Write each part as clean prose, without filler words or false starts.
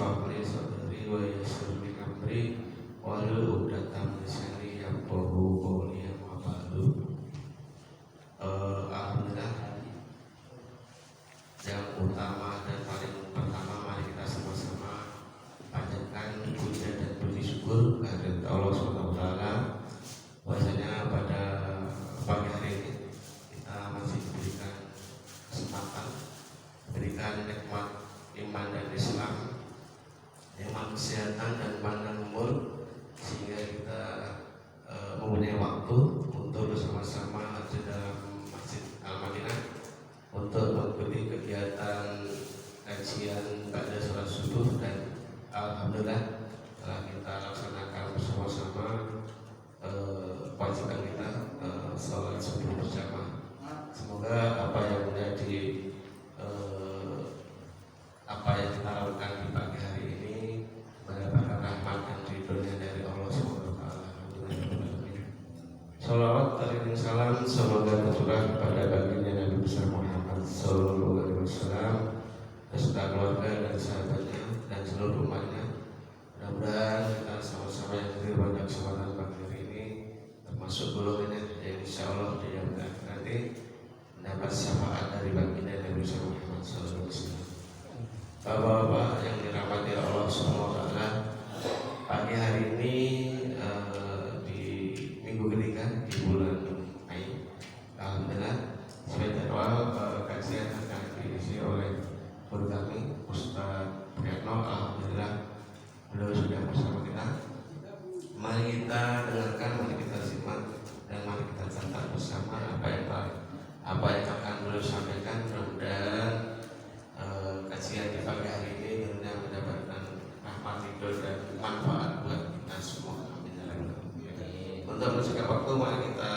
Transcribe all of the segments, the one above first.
ishrah li sadri wa yassir li amri wahlul 'uqdatam min lisani yafqahu qawli. Amma ba'du. Alhamdulillah, yang utama dan paling pertama mari kita sama-sama panjatkan puja dan puji syukur kehadirat Allah SWT. Bahwasanya pada pagi hari ini kita masih diberikan kesempatan, diberikan nikmat iman dan Islam, nikmat kesehatan dan panjang umur, sehingga kita mempunyai waktu untuk bersama-sama hadir dalam Masjid Al-Madinah untuk mengikuti kegiatan kajian pada sholat subuh. Dan alhamdulillah telah kita laksanakan bersama-sama kewajiban kita sholat subuh berjamaah. Semoga apa yang menjadi apa yang kita lakukan di pagi hari ini mendapatkan rahmat dan ridhonya dari Allah SWT. Salawat dan salam semoga tercurah kepada baginda Nabi besar Muhammad SAW beserta keluarga dan sahabatnya dan seluruh umatnya. Mudah-mudahan kita sama-sama yang hadir pada kesempatan pagi hari ini termasuk golongan yang insya Allah di yang nanti mendapat syafaat dari baginda Nabi besar Muhammad SAW. Bapak-bapak yang dirahmati Allah SWT, pagi hari ini di minggu ketiga di bulan Mei, alhamdulillah sesuai jadwal kajian akan diisi oleh guru kami Ustaz Priyatno. Alhamdulillah beliau sudah bersama kita. Mari kita dengarkan, mari kita simak, dan mari kita catat bersama apa yang akan beliau sampaikan. Mudah-mudahan kajian di pagi hari ini tentunya mendapatkan rahmat, ridho dan manfaat buat kita semua. Untuk mencegah waktu, mari kita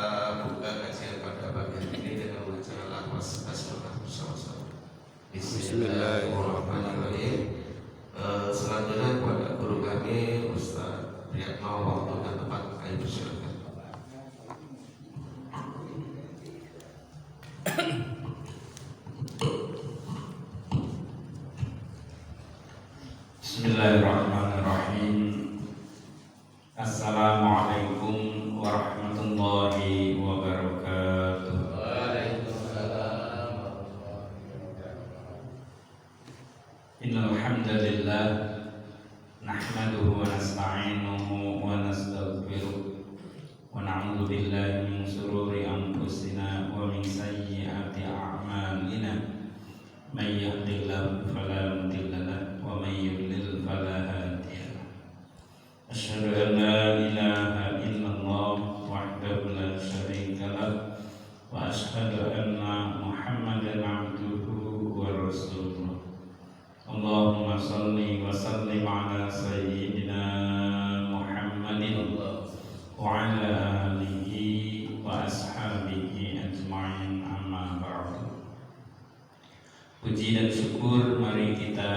buka kajian pada pagi hari ini dengan membaca lafaz basmalah bersama-sama. Bismillahirrahmanirrahim. Selanjutnya kepada guru kami Ustaz Priyatno, waktu dan tempat kami persilakan. Bismillahirrahmanirrahim. Assalamualaikum warahmatullahi wabarakatuh. Waalaikumsalam. Innal hamdalillah nahmaduhu wa nasta'inuhu wa nastaghfiruh wa na'udzu billahi min shururi anfusina wa min sayyiati a'malina. May yahdihillahu fala mudilla lahu wa may yudlil fala hadiya lahu. Asyhadu an la ilaha illallah wahdahu la syarika lahu wa asyhadu anna Muhammadan abduhu wa rasuluh. Allahumma shalli wa sallim ala sayyidina Muhammadin wa ala alihi wa ashabihi ajma'in, amma ba'du. Puji dan syukur mari kita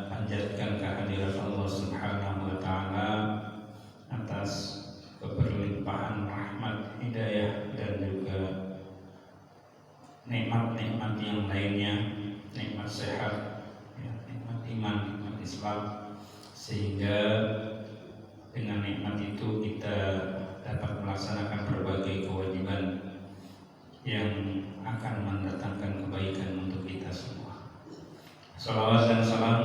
panjatkan kehadirat Allah Subhanahu wa taala atas keberlimpahan rahmat, hidayah dan juga nikmat-nikmat yang lainnya, nikmat sehat, ya, nikmat iman, nikmat Islam, sehingga dengan nikmat itu kita dapat melaksanakan berbagai kewajiban yang akan mendatangkan kebaikan untuk kita semua. Salawat dan salam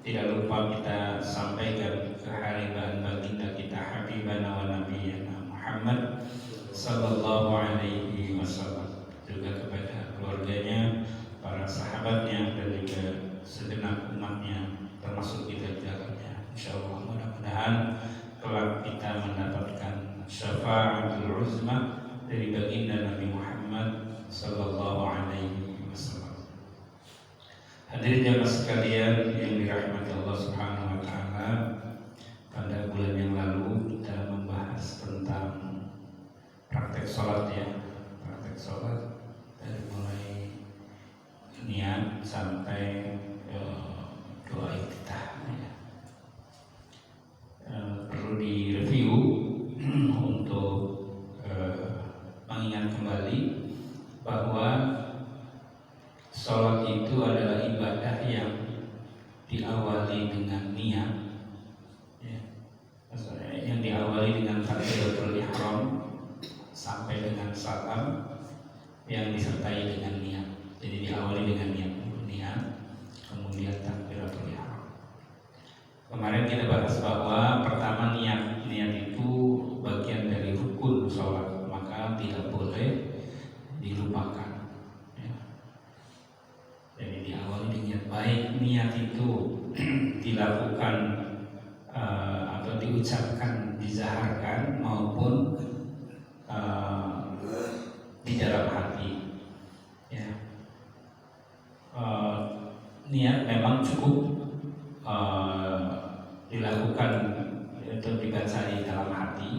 tidak lupa kita sampaikan kehadiran baginda kita Habibana wa Nabiyana Muhammad sallallahu alaihi wasallam, juga kepada keluarganya, para sahabatnya, dan juga segenap umatnya, termasuk kita di dalamnya. Insyaallah mudah-mudahan kelak kita mendapatkan syafaatul uzma dari baginda Nabi Muhammad sallallahu alaihi wasallam. Hadirin jamaah sekalian yang dirahmati Allah Subhanahu wa taala, pada bulan yang lalu kita membahas tentang praktek sholat, ya, praktek sholat dari mulai niat sampai doa iftitah, ya. Perlu direview untuk mengingat kembali bahwa sholat itu adalah ibadah yang diawali dengan niat, ya. Yang diawali dengan takbiratul ihram sampai dengan salam yang disertai dengan niat. Jadi diawali dengan niat, kemudian takbiratul ihram. Kemarin kita bahas bahwa pertama niat itu bagian dari rukun sholat, maka tidak boleh dilupakan. Ya. Jadi diawali dengan baik niat itu dilakukan atau diucapkan, dizaharkan maupun di dalam hati. Ya. Niat memang cukup dilakukan atau dibaca di dalam hati,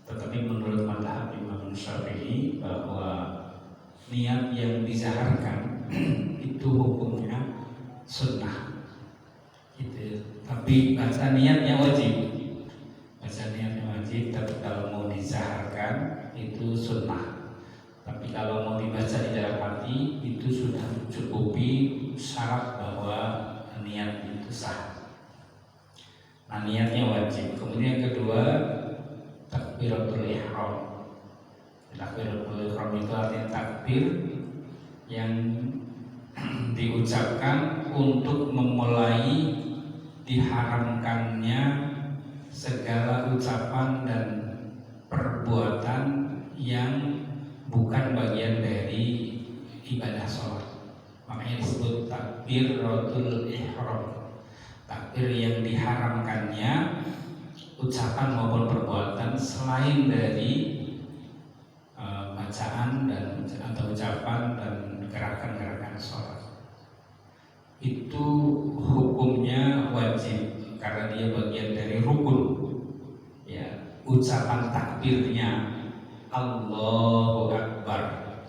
tetapi menurut mazhab Imam Syafi'i bahwa niat yang dizaharkan itu hukumnya sunnah, gitu. Tapi baca niatnya wajib, tapi kalau mau dizaharkan itu sunnah. Tapi kalau mau dibaca di dalam hati itu sudah mencukupi syarat bahwa niat itu sah. Nah, niatnya wajib. Kemudian yang kedua, takbiratul ihram. Takbiratul ihram itu artinya takbir yang diucapkan untuk memulai diharamkannya segala ucapan dan perbuatan yang bukan bagian dari ibadah sholat. Makanya disebut takbiratul ihram. Takbir yang diharamkannya ucapan maupun perbuatan selain dari bacaan dan atau ucapan dan gerakan-gerakan sholat. Itu hukumnya wajib karena dia bagian dari rukun. Ya, ucapan takbirnya Allahu Akbar.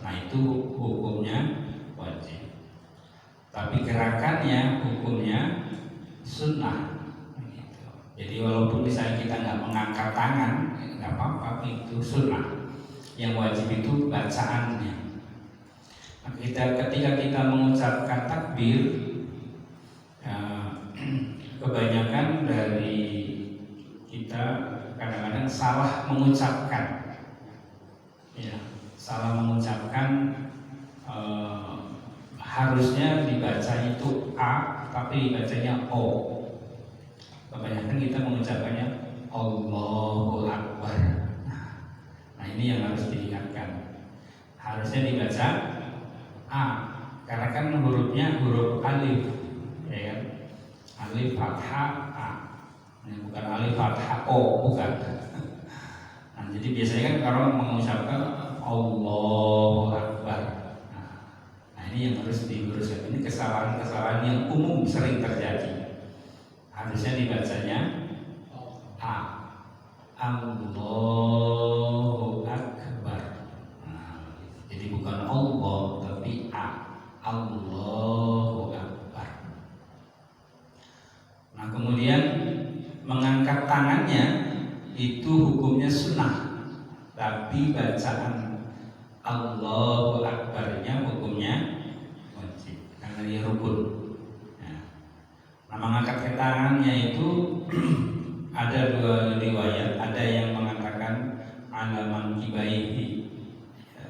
Nah, itu hukumnya wajib. Tapi gerakannya hukumnya sunnah. Jadi walaupun misalnya kita nggak mengangkat tangan, nggak apa-apa, itu sunnah. Yang wajib itu bacaannya. Nah, ketika kita mengucapkan takbir, kebanyakan dari kita kadang-kadang salah mengucapkan. Ya, salah mengucapkan. Harusnya dibaca itu A, tapi dibacanya O. Kebanyakan kita mengucapkannya Allahu Akbar. Nah, ini yang harus diingatkan. Harusnya dibaca A, karena kan hurufnya huruf alif, ya kan? Alif fathah A. Ini bukan alif fathah O, bukan. Nah, jadi biasanya kan kalau mengucapkan Allahu Akbar. Ini yang harus diluruskan. Ini kesalahan-kesalahan yang umum sering terjadi. Harusnya dibacanya A, Allahu Akbar. Nah, jadi bukan Allah tapi A, Allahu Akbar. Nah, kemudian mengangkat tangannya itu hukumnya sunnah, tapi bacaan Allahu Akbarnya hukumnya karena dia rukun. Nah, mengangkat tangannya itu ada dua riwayat. Ada yang mengatakan alaman kibaihi,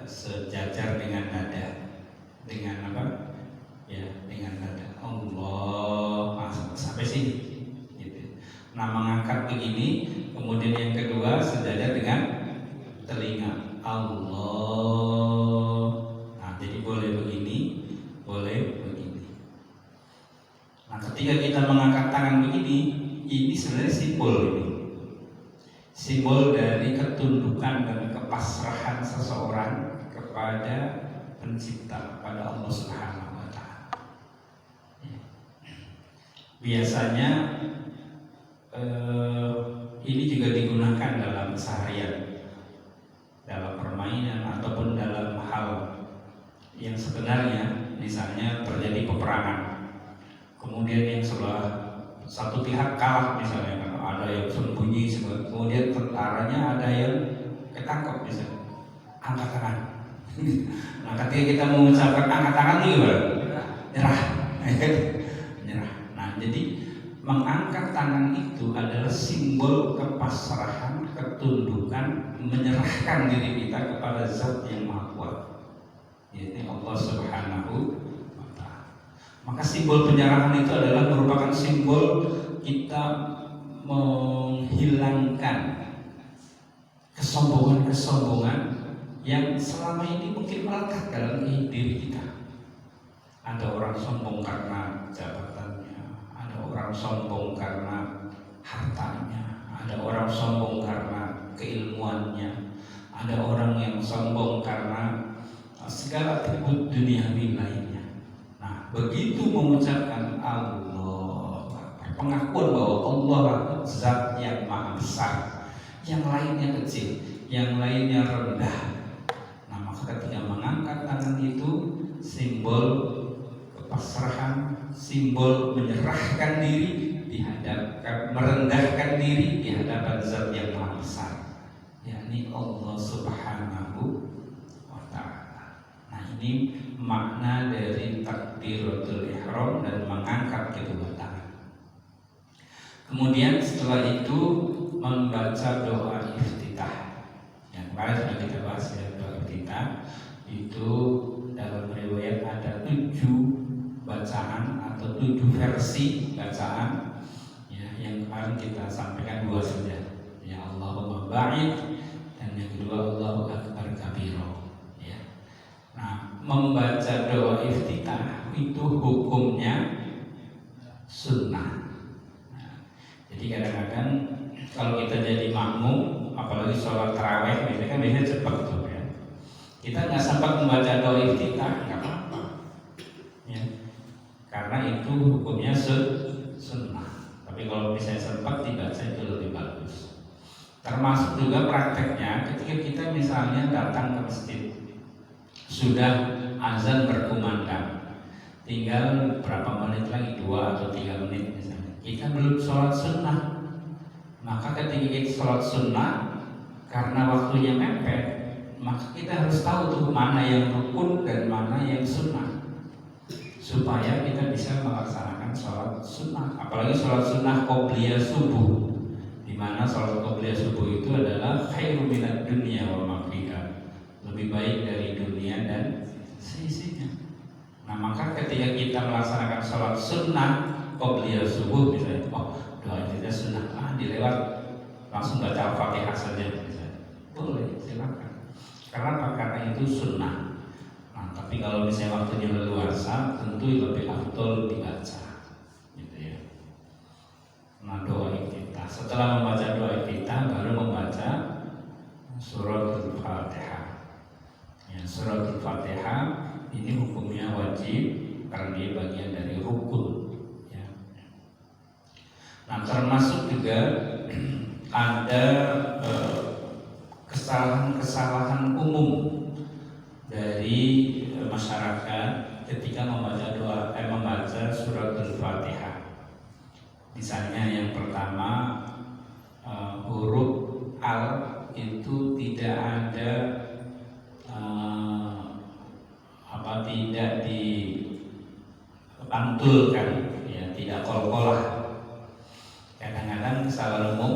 sejajar dengan dada. Dengan apa? Ya, dengan dada. Allah sampai sini. Gitu. Nah, mengangkat begini. Kemudian yang kedua sejajar dengan telinga. Allah. Nah, jadi boleh begini, boleh. Nah, ketika kita mengangkat tangan begini, ini sebenarnya simbol dari ketundukan dan kepasrahan seseorang kepada Pencipta, kepada Allah Subhanahu wa Ta'ala. Biasanya ini juga digunakan dalam seharian, dalam permainan ataupun dalam hal yang sebenarnya, misalnya terjadi peperangan. Kemudian yang sebelah satu pihak kalah, misalnya kalau ada yang sembunyi, kemudian tentaranya ada yang ketangkep, misalnya angkat tangan. Nah, ketika kita mengucapkan angkat tangan itu nyerah. Nyerah. Nah, jadi mengangkat tangan itu adalah simbol kepasrahan, ketundukan, menyerahkan diri kita kepada Zat yang Maha Kuat, yaitu Allah Subhanahu wa Ta'ala. Maka simbol penyerahan itu adalah merupakan simbol kita menghilangkan kesombongan-kesombongan yang selama ini mungkin melekat dalam diri kita. Ada orang sombong karena jabatannya, ada orang sombong karena hartanya, ada orang sombong karena keilmuannya, ada orang yang sombong karena segala atribut duniawi lainnya. Nah, begitu mengucapkan Allah, pengakuan bahwa Allah Zat yang Maha Besar, yang lainnya kecil, yang lainnya rendah. Nah, maka ketika mengangkat tangan itu simbol kepasrahan, simbol menyerahkan diri merendahkan diri di hadapan Zat yang Maha Besar, yakni Allah Subhanahu wa Ta'ala. Nah, ini makna dari takbiratul ihram dan mengangkat kedua tangan. Kemudian setelah itu membaca doa iftitah. Yang kemarin sudah kita bahas ya, doa iftitah itu dalam riwayat ada 7 bacaan atau 7 versi bacaan ya, yang kemarin kita sampaikan 2 saja ya, Allahumma ba'id, dan yang kedua Allahu akbar kabiro ya. Nah, membaca doa iftitah itu hukumnya sunnah. Nah, jadi kadang-kadang kalau kita jadi makmum, apalagi sholat tarawih biasanya cepat tuh ya, kita nggak sempat membaca doa iftitah, nggak apa-apa ya, karena itu hukumnya sunnah. Tapi kalau misalnya sempat dibaca itu lebih bagus. Termasuk juga prakteknya ketika kita misalnya datang ke masjid, sudah azan berkumandang, tinggal berapa menit lagi, 2 atau 3 menit misalnya, kita belum sholat sunnah. Maka ketika kita sholat sunnah, karena waktunya mepet, maka kita harus tahu tuh mana yang rukun dan mana yang sunnah, supaya kita bisa melaksanakan sholat sunnah. Apalagi sholat sunnah qobliyah subuh, di mana sholat qobliyah subuh itu adalah khairu minad dunya wa ma fiha, lebih baik dari dunia dan seisinya. Nah, maka ketika kita melaksanakan sholat sunnah qobliyah subuh misalnya, doa kita sunnah, dilewat langsung baca Al-Fatihah saja misalnya, boleh, silakan. Karena itu sunnah. Nah, tapi kalau misalnya waktunya leluasa, tentu lebih afdol dibaca, gitu ya. Nah, doa iftitah. Setelah membaca doa iftitah, baru membaca suratul Fatihah. Ya, suratul Fatihah ini hukumnya wajib karena dia bagian dari rukun. Ya. Nah, termasuk juga ada kesalahan-kesalahan umum dari masyarakat ketika membaca suratul Fatihah. Misalnya yang pertama, huruf al itu tidak ada tidak dipantulkan ya, tidak qalqalah. Kadang-kadang kesalahan umum,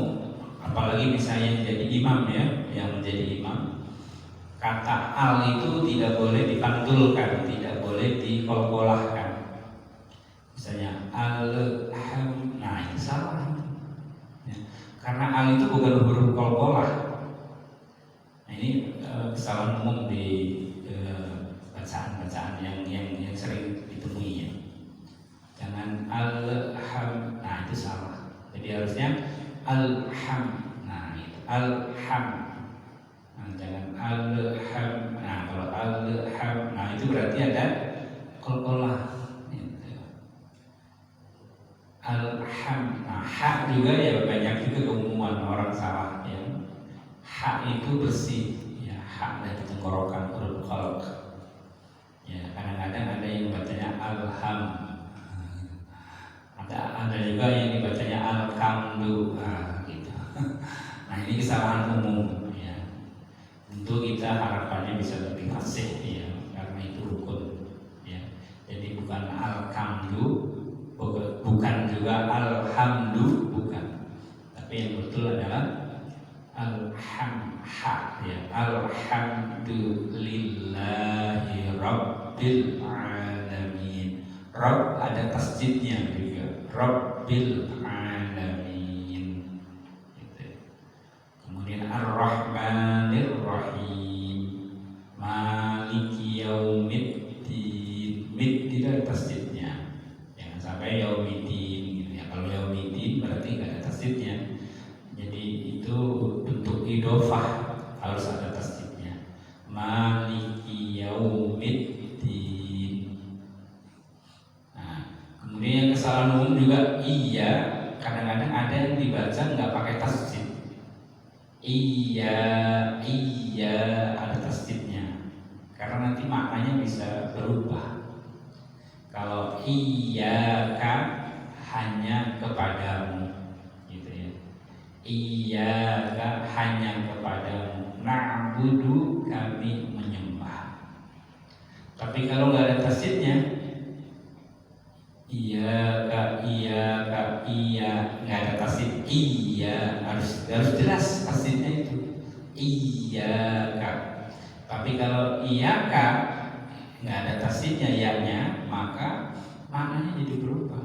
apalagi misalnya jadi imam ya, yang menjadi imam, kata al itu tidak boleh dipantulkan, tidak boleh dikolkolahkan. Misalnya alham, nah itu salah ya, karena al itu bukan huruf kolkolah. Nah, ini kesalahan umum di bacaan-bacaan yang sering ditemui ya. Jangan alham, nah itu salah. Jadi harusnya alham, nah itu alham. Nah, jangan alham. Nah, kalau alham, nah itu berarti ada qalqalah. Gitu. Alham. Nah, ha juga ya, banyak juga keumuman orang salah ya. Ha itu bersih ya, ha dari tenggorokan, huruf khalq. Ya, kadang-kadang ada yang bacanya alham. Ada juga yang dibacanya alhamdu, nah, gitu. Nah, ini kesalahan umum ya. Tentu kita harapannya bisa lebih fasih ya, karena itu rukun ya. Jadi bukan alhamdu, bukan juga alhamdu. Rabbil alamin. Rabb ada tasdidnya juga. Rabbil alamin. Gitu. Kemudian Ar-Rahmanir Rahim. Maliki yaumiddin. Mid tidak ada tasdidnya. Jangan sampai yaumiddin gitu ya. Kalau yaumiddin berarti nggak ada tasdidnya. Jadi itu bentuk idhofah, harus ada tasdidnya. Maliki yaumiddin. Nah, kemudian yang kesalahan umum juga iya, kadang-kadang ada yang dibaca nggak pakai tasdid. Iya ada tasdidnya. Karena nanti maknanya bisa berubah. Kalau iyyaka hanya kepadamu, gitu ya. Iyyaka hanya kepadamu, na'budu kami menyembah. Tapi kalau nggak ada tasdidnya, iyyaka iya nggak ada tasdid, iya harus jelas tasdidnya itu iyyaka. Tapi kalau iyyaka nggak ada tasdidnya ya-nya, maka maknanya jadi berubah.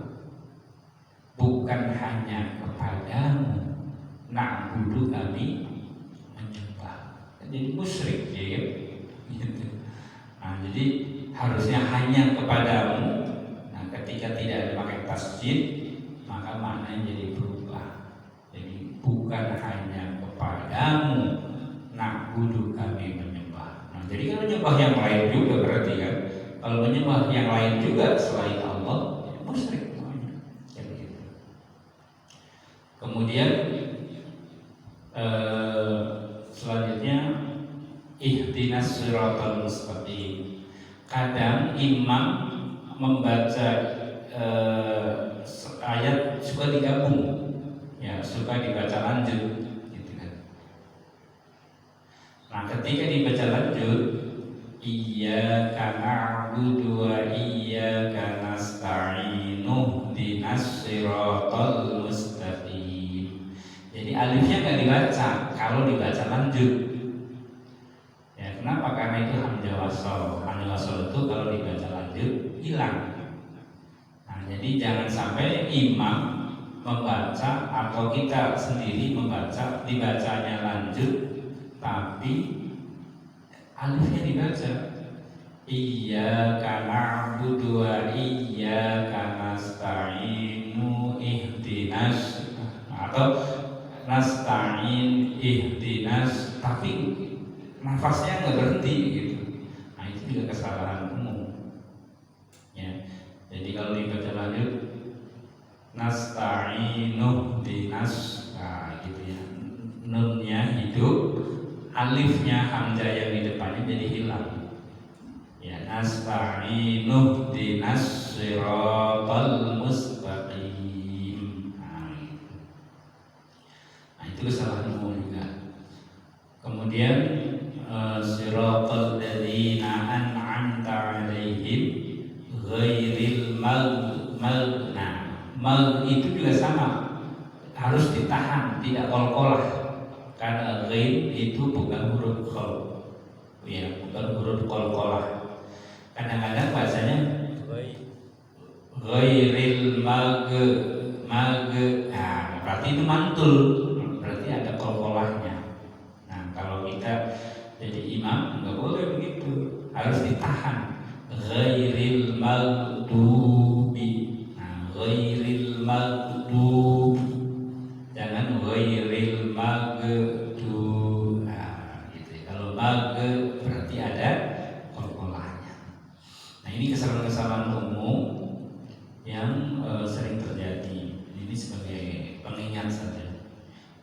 Bukan hanya kepadamu, na'budu kami menyembah. Jadi musyrik ya, gitu. Nah, jadi harusnya hanya kepadamu. Nah, ketika tidak dipakai tasdid, maka maknanya jadi berubah. Jadi bukan hanya kepadamu, na'budu kami menyembah. Nah, jadi kalau menyembah yang lain juga berarti kan, kalau menyembah yang lain juga selain Allah, ya musyrik namanya. Jadi gitu. Kemudian selanjutnya ihdinas siratal mustaqim. Kadang imam membaca ayat suka digabung, ya suka dibaca lanjut, gitu kan. Nah, ketika dibaca lanjut, iyyaka na'budu wa iyyaka nasta'inu ihdinas siratal mustaqim. Jadi alifnya nggak dibaca kalau dibaca lanjut. Ya, kenapa? Karena itu hamzah wasal. Hamzah wasal itu kalau dibaca lanjut hilang. Nah, jadi jangan sampai imam membaca atau kita sendiri membaca, dibacanya lanjut tapi alifnya dibaca. Iyyaka na'budu wa iyyaka nasta'inu ihdinas, atau nasta'in ihdinas, tapi nafasnya nggak berhenti gitu. Nah, itu juga kesalahan umum. Ya, jadi kalau dibaca lanjut nasta'inu ihdinas, nah gitu ya. Nunnya hidup, alifnya hamzah yang di depannya jadi hilang. Ya, nasta'inu ihdinas siratal mustaqim. Nah, itu kesalahan umum juga. Kemudian siratal ladzina an'amta 'alaihim ghairil mal itu juga sama, harus ditahan, tidak qalqalah. Karena ghair itu bukan huruf qal. Ya, bukan huruf qalqalah. Kadang-kadang bahasanya ghairil mag. Nah, berarti itu mantul, berarti ada qalqalahnya. Nah, kalau kita jadi imam nggak boleh begitu, harus ditahan. Ghairil maghdubi. Nah, ghairil maghdub, jangan ghairil maghdub. Nah, gitu. Kalau mag berarti ada qalqalahnya. Nah, ini kesalahan-kesalahan umum yang sering terjadi. Ini sebagai pengingat saja.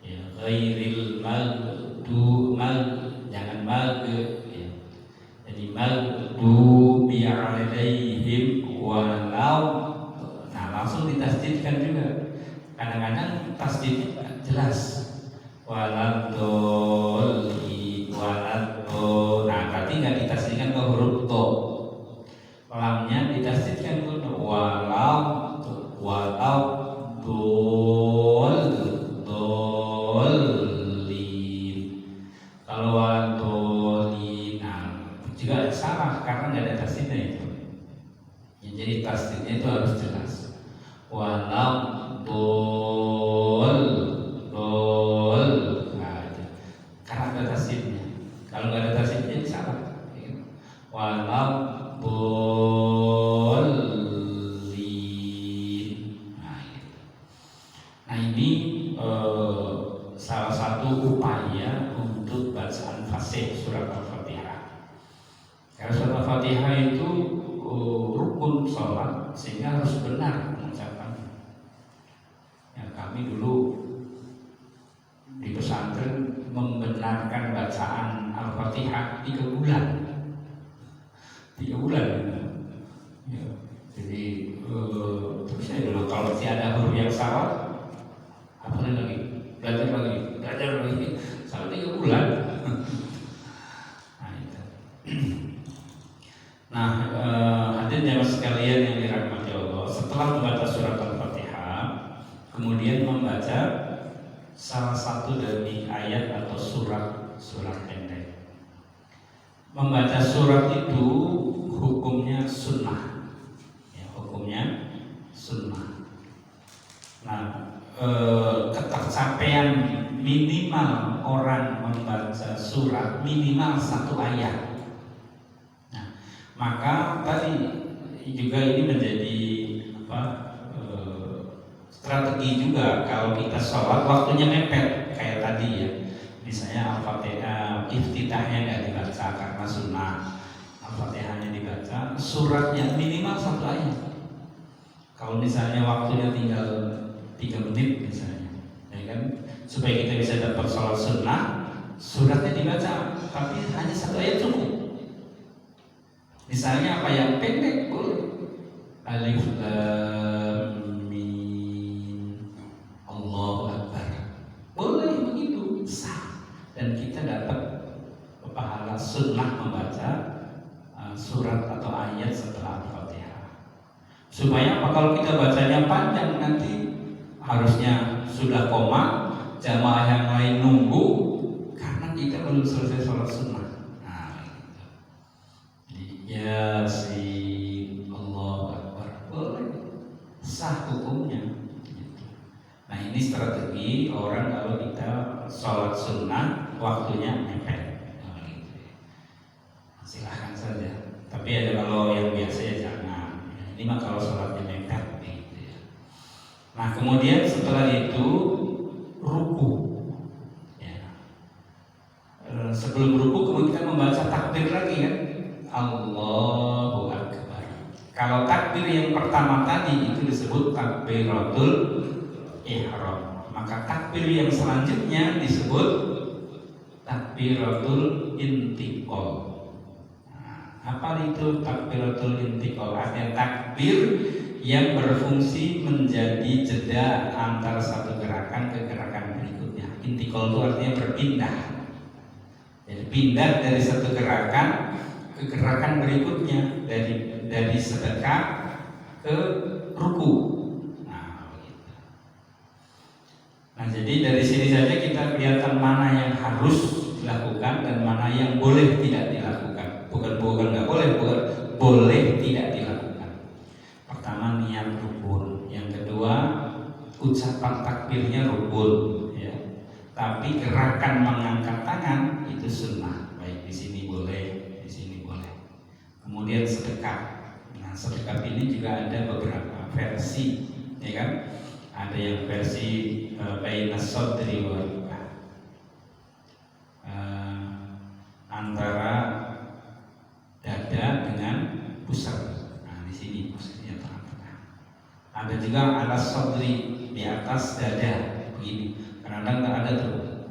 Ya, ghairil maghdub, jangan mag ya. Jadi maghdubi 'alaihim walau. Nah, langsung ditasdidkan juga. Kadang-kadang tasdid jelas. Waladhdallin, waladhdallin. Nah, berarti nggak ditasdidkan ke huruf to. Lamnya ditasdidkan ke walau dolin. Kalau waladhdallin, nah juga salah karena nggak ada tasdidnya itu. Jadi tasdidnya itu harus jelas. Walam bol. Nah, itu. Karena ada tasdidnya. Kalau nggak ada tasdidnya salah. Walam bolin. Nah ini salah satu upaya untuk bacaan fasih surat Al-Fatihah. Karena surat Al-Fatihah itu rukun sholat, sehingga harus benar mengucapkan. Ya, kami dulu di pesantren membenarkan bacaan Al-Fatihah 3 bulan. 3 bulan. Ya. Jadi terus saya dulu kalau masih ada huruf yang salah, apa lagi? Belajar lagi. Sampai 3 bulan. Nah, itu. Nah, hadirin jamaah sekalian yang dirahmati Allah, setelah membaca surat Al-Fatihah, kemudian membaca salah satu dari ayat atau surat pendek. Membaca surat itu hukumnya sunnah, ya, hukumnya sunnah. Nah, ketercapaian minimal orang membaca surat minimal 1 ayat. Maka tadi juga ini menjadi strategi juga kalau kita sholat waktunya mepet kayak tadi ya. Misalnya Al-Fatihah iftitahnya nggak dibaca karena sunnah, Al-Fatihahnya dibaca, suratnya minimal 1 ayat. Kalau misalnya waktunya tinggal 3 menit misalnya, ya kan, supaya kita bisa dapat sholat sunnah, suratnya dibaca, tapi hanya 1 ayat cukup. Misalnya apa yang pendek boleh. Alif Lam Mim Allahu Akbar. Boleh begitu, sah. Dan kita dapat pahala sunnah membaca surat atau ayat setelah Al-Fatihah. Supaya apa? Kalau kita bacanya panjang nanti harusnya sudah koma, jamaah yang lain nunggu karena kita belum selesai sholat sunnah. Yasin Allahu Akbar boleh, sah hukumnya. Nah ini strategi orang kalau kita sholat sunnah waktunya mepet. Silahkan saja. Tapi ada kalau yang biasa ya jangan. Ini mah kalau sholatnya mepet. Nah kemudian setelah itu ruku. Ya. Sebelum ruku kemudian kita membaca takbir lagi kan. Allahu Akbar. Kalau takbir yang pertama tadi itu disebut takbiratul ihram, maka takbir yang selanjutnya disebut takbiratul intiqal. Nah, apa itu takbiratul intiqal? Artinya takbir yang berfungsi menjadi jeda antara satu gerakan ke gerakan berikutnya. Intiqal itu artinya berpindah. Jadi pindah dari satu gerakan ke gerakan berikutnya, dari sedekah ke ruku. Nah, jadi dari sini saja kita kelihatan mana yang harus dilakukan dan mana yang boleh tidak dilakukan. Bukan nggak boleh, boleh tidak dilakukan. Pertama niat rukun, yang kedua ucapan takbirnya rukun, ya. Tapi gerakan mengangkat tangan itu sunnah. Baik di sini boleh. Kemudian sedekah. Nah, sedekah ini juga ada beberapa versi, ya kan? Ada yang versi baina sadri wa rukbah, antara dada dengan pusat. Nah, di sini posisinya tengah-tengah. Ada juga alas sadri, di atas dada begini. Kadang-kadang ada tuh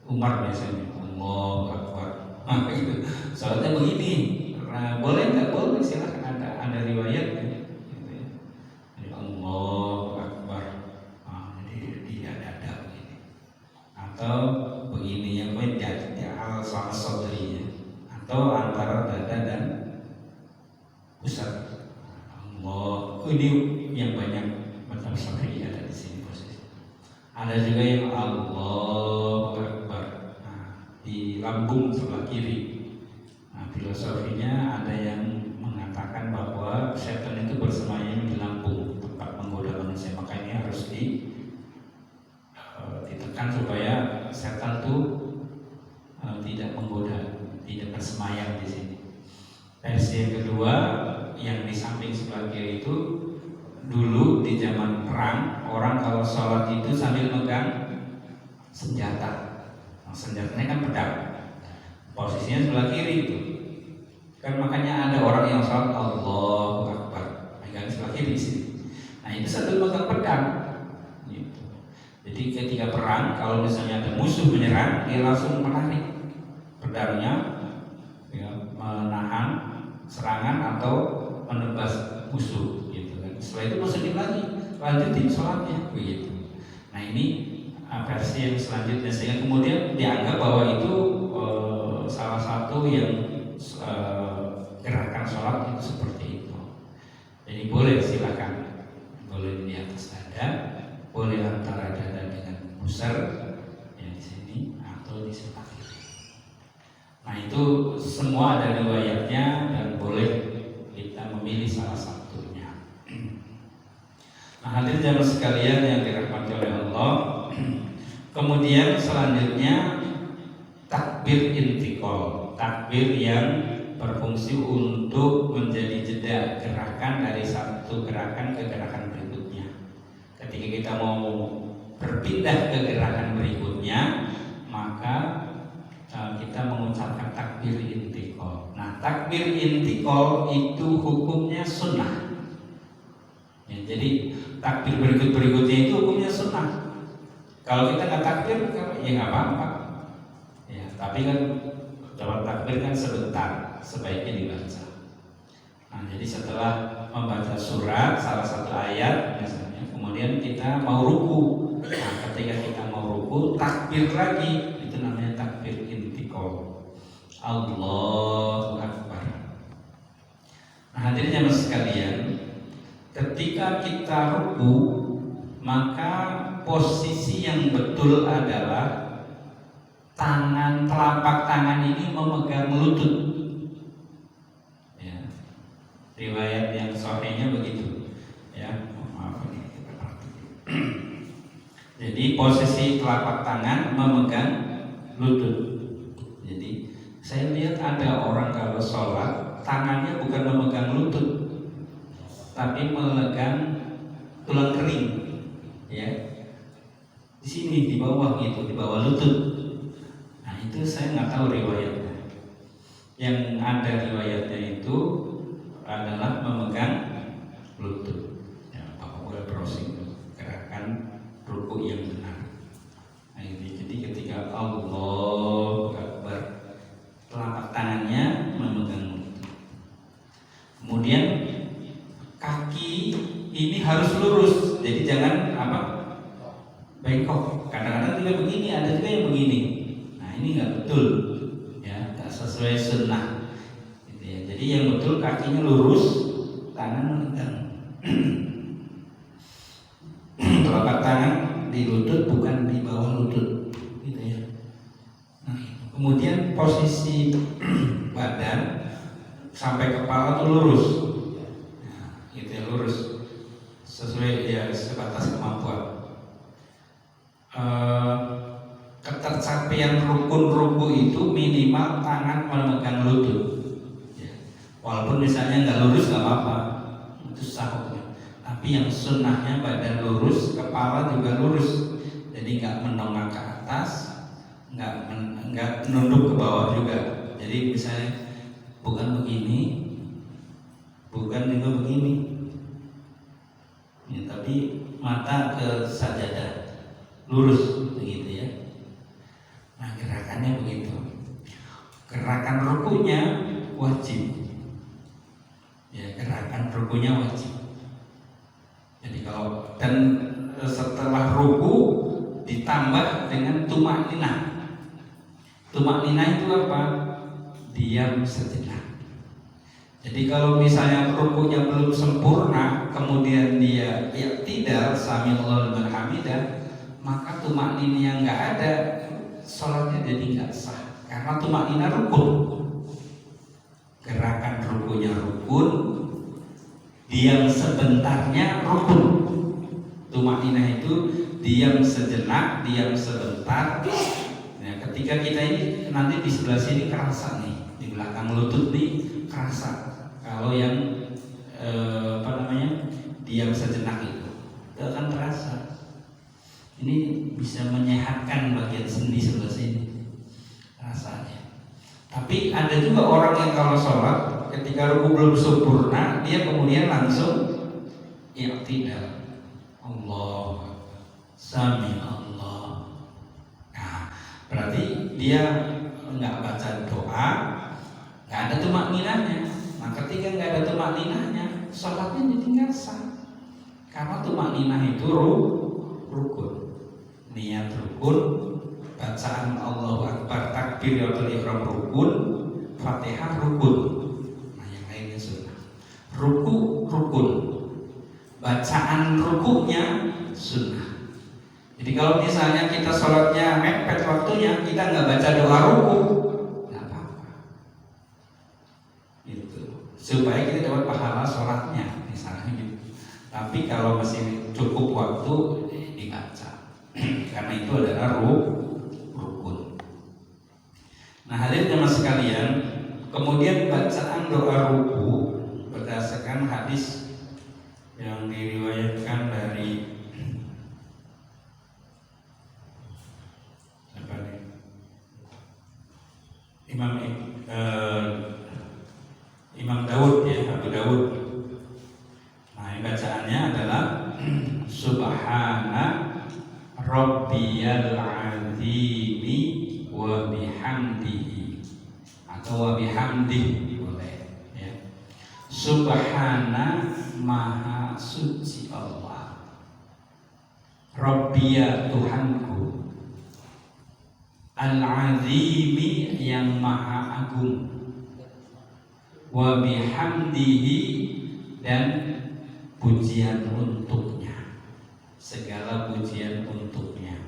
Umar biasanya Allahu Akbar. Nah, gitu. Soalnya begini. Nah, boleh nggak? Boleh, silahkan, ada riwayat gitu ya. Jadi Allahu Akbar, jadi tidak ada begini atau begini yang di al sadri, atau antara dada dan pusat. Allah, ini yang banyak macam sadri ada di sini posisi. Ada juga yang Allahu Akbar, di lambung sebelah kiri. Filosofinya ada yang mengatakan bahwa setan itu bersembunyi sebelah kiri itu dulu di zaman perang orang kalau sholat itu sambil megang senjata. Nah, senjatanya kan pedang. Posisinya sebelah kiri itu. Kan makanya ada orang yang sholat Allahu Akbar, megang sebelah kiri sini. Nah itu sambil megang pedang. Gitu. Jadi ketika perang kalau misalnya ada musuh menyerang, dia langsung menarik pedangnya, ya, menahan serangan atau menebas musuh. Gitu kan. Setelah itu masukin lagi, lanjutin sholatnya, begitu. Nah ini versi yang selanjutnya sehingga kemudian dianggap bahwa itu salah satu yang gerakan sholat itu seperti itu. Jadi boleh silakan, boleh di atas dada, boleh antara dada dengan pusar yang di sini atau di sebelah kiri. Nah itu semua ada riwayatnya dan boleh kita memilih salah satunya. Nah hadirin jamaah sekalian yang dirahmati oleh Allah, kemudian selanjutnya takbir intiqal, takbir yang berfungsi untuk menjadi jeda gerakan dari satu gerakan ke gerakan berikutnya. Ketika kita mau berpindah ke gerakan berikutnya, maka kita mengucapkan takbir intiqal. Nah, takbir intiqal itu hukumnya sunnah. Ya, jadi takbir berikutnya itu hukumnya sunnah. Kalau kita nggak takbir, ya nggak apa-apa. Ya, tapi kan dalam takbir kan sebentar, sebaiknya dibaca. Nah, jadi setelah membaca surat salah satu ayat misalnya, kemudian kita mau ruku. Nah, ketika kita mau ruku, takbir lagi, itu namanya takbir intiqal. Allahu Akbar. Nah, hadirin jamaah sekalian, ketika kita ruku, maka posisi yang betul adalah tangan, telapak tangan ini memegang lutut. Ya. Riwayat yang sahihnya begitu. Ya, maaf ini. Jadi posisi telapak tangan memegang lutut. Jadi saya lihat ada orang kalau sholat tangannya bukan memegang lutut, tapi memegang tulang kering. Ya, di sini di bawah gitu, di bawah lutut. Itu saya nggak tahu riwayatnya. Yang ada riwayatnya itu adalah memegang lutut. Ya, Bapak boleh browsing gerakan ruku yang benar. Nah, jadi ketika Allahu Akbar, telapak tangannya memegang lutut. Kemudian kaki ini harus lurus. Jadi jangan bengkok. Kadang-kadang juga begini, ada juga yang begini. Ini nggak betul, ya, nggak sesuai sunnah, gitu ya. Jadi yang betul kakinya lurus, tangan memegang. Telapak tangan di lutut, bukan di bawah lutut, gitu ya. Nah, kemudian posisi badan sampai kepala tuh lurus, nah, gitu ya, lurus, sesuai ya sebatas kemampuan. Ketercapaian rukun ruku itu minimal tangan memegang lutut. Ya. Walaupun misalnya nggak lurus nggak apa-apa, itu sah. Tapi yang sunnahnya badan lurus, kepala juga lurus. Jadi nggak menongak ke atas, nggak nunduk ke bawah juga. Jadi misalnya bukan begini, bukan juga begini. Ya, tapi mata ke sajadah, lurus begitu ya. Nah, gerakannya begitu. Gerakan rukunya wajib. Ya, gerakan rukunya wajib. Jadi kalau dan setelah ruku ditambah dengan tumakninah. Tumakninah itu apa? Diam sejenak. Jadi kalau misalnya rukunya belum sempurna, kemudian dia tidak sami'allahu liman hamidah, maka tumakninah yang nggak ada, sholatnya jadi nggak sah. Karena tumakninah rukun. Gerakan rukunya rukun, diam sebentarnya rukun. Tumakninah itu diam sejenak, diam sebentar. Nah, ketika kita ini nanti di sebelah sini kerasa nih, di belakang lutut nih kerasa. Kalau yang Tapi ada juga orang yang kalau sholat ketika ruku belum sempurna dia kemudian langsung i'tidal. Allah sami Allah. Nah, berarti dia nggak baca doa, nggak ada tumakninahnya. Nah, ketika nggak ada tumakninahnya, sholatnya jadi nggak sah. Karena tumakninah itu rukun, niat rukun, bacaan Allahu Akbar, takbiratul ihram rukun, Fatihah rukun. Nah, yang lainnya sunnah. Ruku rukun, bacaan rukunya sunnah. Jadi kalau misalnya kita sholatnya mepet waktunya, kita nggak baca doa ruku, nggak apa-apa. Gitu. Supaya kita dapat pahala sholatnya, misalnya gitu. Tapi kalau masih cukup waktu dibaca, karena itu adalah rukun. Nah, hadirin jemaah sekalian, kemudian bacaan doa ruku berdasarkan hadis yang diriwayatkan dari Imam Daud ya, Abu Daud. Nah, bacaannya adalah Subhana Rabbiyal Azimi wa bihamdihi atau wa bihamdihi boleh ya. Subhana maha suci Allah, Rabbiya Tuhanku, Al-Azimi yang maha agung, wa bihamdihi dan pujian untuknya, segala pujian untuknya.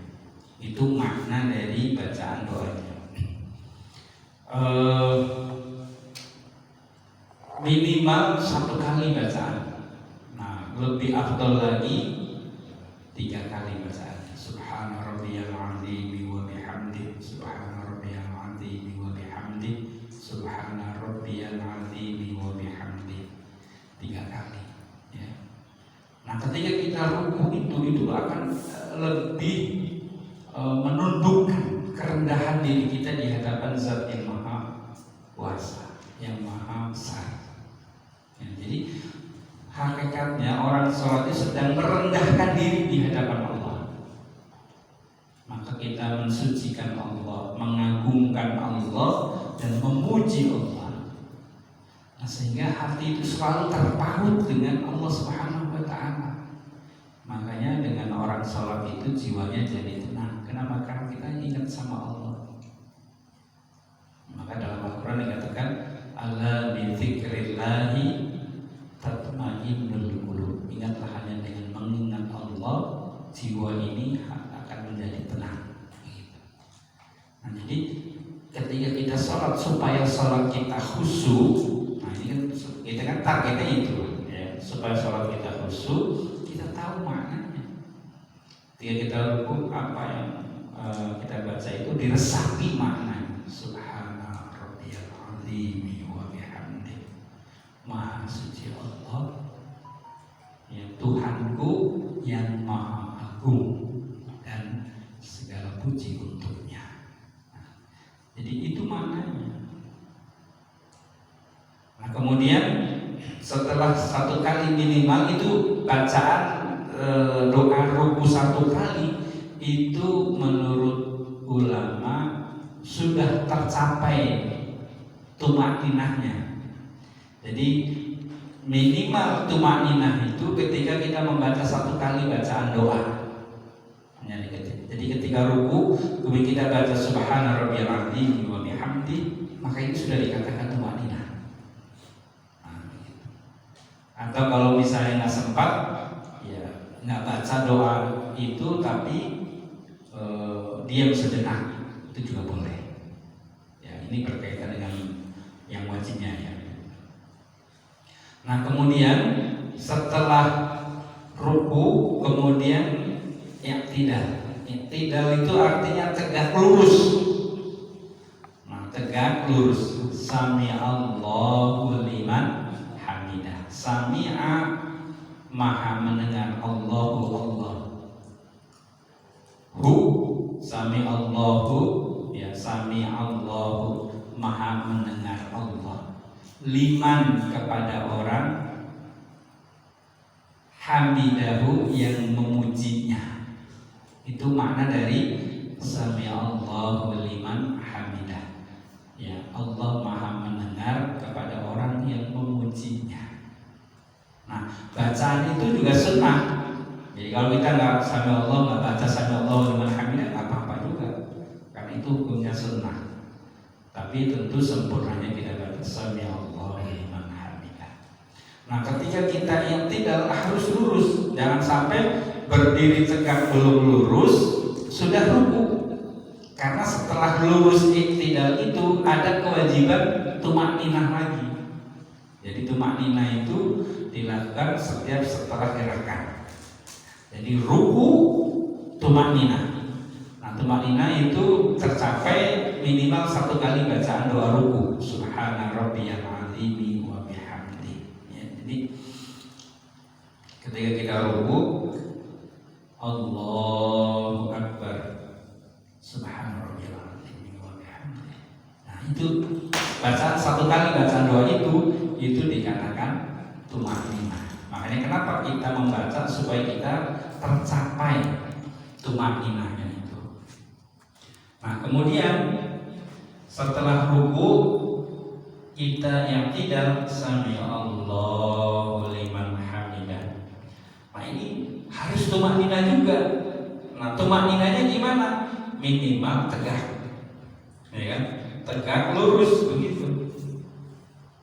Itu makna dari bacaan doanya. Minimal 1 kali bacaan. Nah, lebih afdal lagi 3 kali bacaan. Subhana rabbiyal azim wa bihamdi, subhana rabbiyal azim wa bihamdi, subhana rabbiyal azim wa bihamdi. 3 kali ya. Nah, ketika kita ruku itu akan lebih menundukkan kerendahan diri kita di hadapan Zat yang Maha Kuasa, yang Maha Besar. Ya, jadi hakikatnya orang sholat itu sedang merendahkan diri di hadapan Allah. Maka kita mensucikan Allah, mengagungkan Allah dan memuji Allah. Nah, sehingga hati itu selalu terpaut dengan Allah Subhanahu wa Ta'ala. Makanya dengan orang sholat itu jiwanya jadi tenang. Kenapa? Karena kita ingat sama Allah. Maka dalam Al-Quran dikatakan ala bi dzikrillahi tatmainnul qulub. Ingatlah hanya dengan mengingat Allah, jiwa ini akan menjadi tenang. Nah, jadi ketika kita sholat supaya sholat kita khusyuk, nah ini kan kita kan targetnya itu ya, supaya sholat kita khusyuk, kita tahu maknanya. Ketika kita ruku, apa yang kita baca itu diresapi maknanya. Subhana rabbiyal azim wa bihamdi, maha suci Allah, ya Tuhanku yang maha agung dan segala puji untuknya. Nah, jadi itu maknanya. Nah, kemudian setelah 1 kali minimal itu bacaan doa ruku 1 kali itu menurut ulama sudah tercapai tumakninahnya. Jadi minimal tumakninah itu ketika kita membaca 1 kali bacaan doa. Jadi ketika ruku kemudian kita baca Subhana rabbiyal azim wa bihamdi, maka itu sudah dikatakan tumakninah. Atau kalau misalnya nggak sempat, ya nggak baca doa itu tapi diam sejenak, itu juga boleh. Ya, ini berkaitan dengan yang wajibnya ya. Nah, kemudian setelah ruku kemudian i'tidal. I'tidal itu artinya tegak lurus. Nah, tegak lurus. Sami'allahu liman hamidah. Sami'a maha mendengar, Allahu Allah. Hu sami'allahu ya sami'allahu maha mendengar Allah. Liman kepada orang, hamidahu yang memujinya. Itu makna dari sami'allahu liman hamidah. Ya, Allah maha mendengar kepada orang yang memujinya. Nah, bacaan itu juga sunnah. Jadi kalau kita nggak sami'allahu, nggak baca sami'allahu liman hamidah, nggak apa-apa juga, karena itu hukumnya sunnah. Tapi tentu sempurnanya kita baca sami'allahu liman hamidah. Nah, ketika kita i'tidal harus lurus, jangan sampai berdiri tegak belum lurus sudah ruku. Karena setelah lurus i'tidal itu ada kewajiban tumakninah lagi. Jadi tumakninah itu dilakukan setiap setelah gerakan. Jadi ruku tumakninah. Nah, tumakninah itu tercapai minimal 1 kali bacaan doa ruku. Subhana rabbiyal azim wa bihamdi. Ya, jadi ketika kita ruku, Allahu akbar, subhana rabbiyal azim wa bihamdi. Nah, itu bacaan 1 kali bacaan doa itu dikatakan tumakninah. Makanya kenapa kita membaca supaya kita tercapai tumakninahnya itu. Nah, kemudian setelah ruku kita yang tidak sami'allahu liman hamidah. Nah, ini harus tumakninah juga. Nah, tumakninahnya gimana? Minimal tegak, ya kan? Tegak lurus begitu.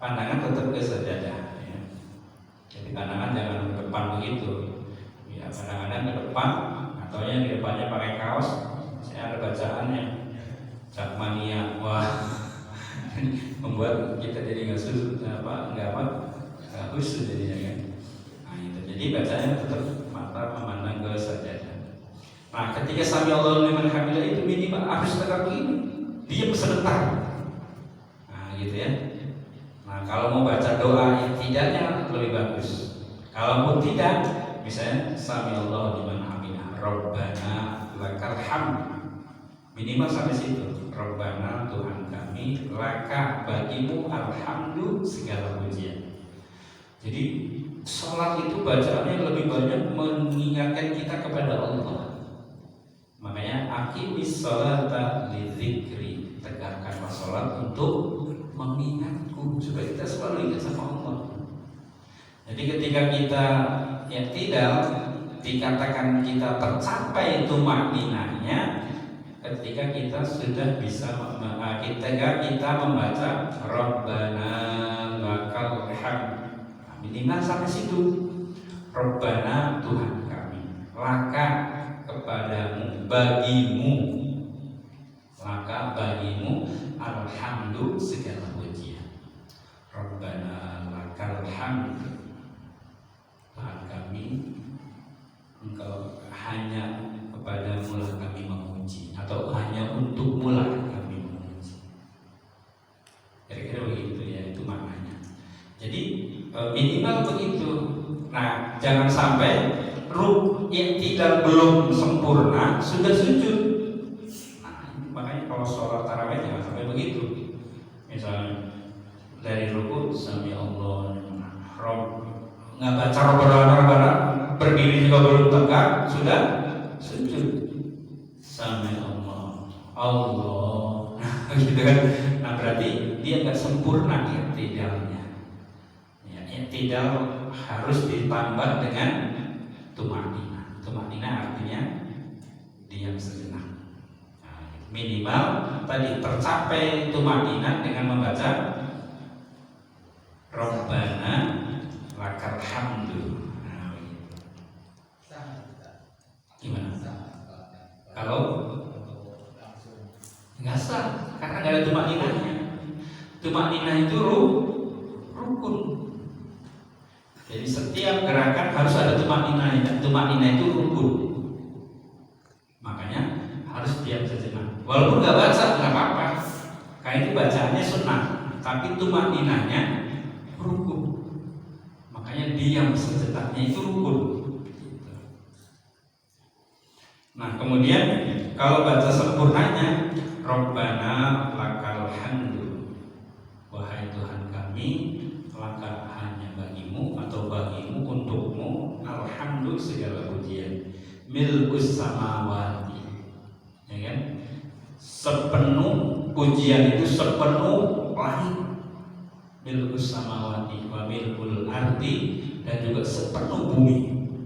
Pandangan tetap ke sajadah. Ya. Jadi pandangan jangan ke depan begitu. Ya, kadang-kadang ke depan atau yang di depannya pakai kaos. Saya ada bacaannya, Jakmania. Wah, membuat kita jadi nggak khusyuk jadinya kan. Nah, itu. Jadi bacanya tetap mata memandang ke sajadah. Nah, ketika sami'allahu liman hamidah itu minimal harus tegak begini, diam sebentar. Nah, gitu ya. Nah, kalau mau baca doa tidaknya lebih bagus. Kalaupun tidak, misalnya sami'allahu liman hamidah, Rabbana lakal hamd. Minimal sampai situ. Rabbana Tuhan kami, laka bagimu alhamdu segala pujian. Jadi sholat itu bacaannya lebih banyak mengingatkan kita kepada Allah. Makanya aqimis sholata lidzikri, tegakkanlah sholat untuk mengingatku, supaya kita selalu ingat sama Allah. Jadi ketika kita tidak dikatakan kita tercapai tumakninahnya ketika kita sudah bisa ketika kita membaca Rabbana lakal hamd. Minimal sampai situ. Rabbana Tuhan kami, laka kepadamu, bagimu, laka bagimu alhamdu segala pujian. Rabbana lakal hamd, Tuhan kami, Engkau hanya kepadamu lah kami memuji, atau hanya untukmu lah kami memuji. Kira-kira begitu ya, itu maknanya. Jadi minimal begitu. Nah, jangan sampai tidak belum sempurna sudah sujud. Nah, makanya kalau sholat tarawih jangan sampai begitu. Misalnya dari ruku sami'allahu nggak baca Rabbana, berdiri juga belum tegak sudah sujud. Sami'allahu Allah. Nah, gitu kan. Nah, berarti dia nggak sempurna i'tidalnya. I'tidal harus ditambah dengan tumakninah. Tumakninah artinya diam sejenak. Nah, minimal tadi tercapai tumakninah dengan membaca Rabbana lakal hamdu. Nah, gimana? Kalau nggak sah karena nggak ada tumakninahnya. Tumakninah itu rukun. Jadi setiap gerakan harus ada tumakninah. Tumakninah itu rukun. Makanya harus diam sejenak. Walaupun nggak baca nggak apa-apa. Karena itu bacaannya sunnah, tapi tumakninahnya rukun. Makanya diam sejejaknya itu rukun. Nah, kemudian kalau baca sempurnanya Rabbana lakal hamdu. wahai Tuhan kami, maka hanya bagimu atau bagimu, untukmu alhamdulillah segala pujian, milkus samawati, ya kan? Sepenuh pujian itu sepenuh langit, milkus samawati wa milkul ardi, dan juga sepenuh bumi.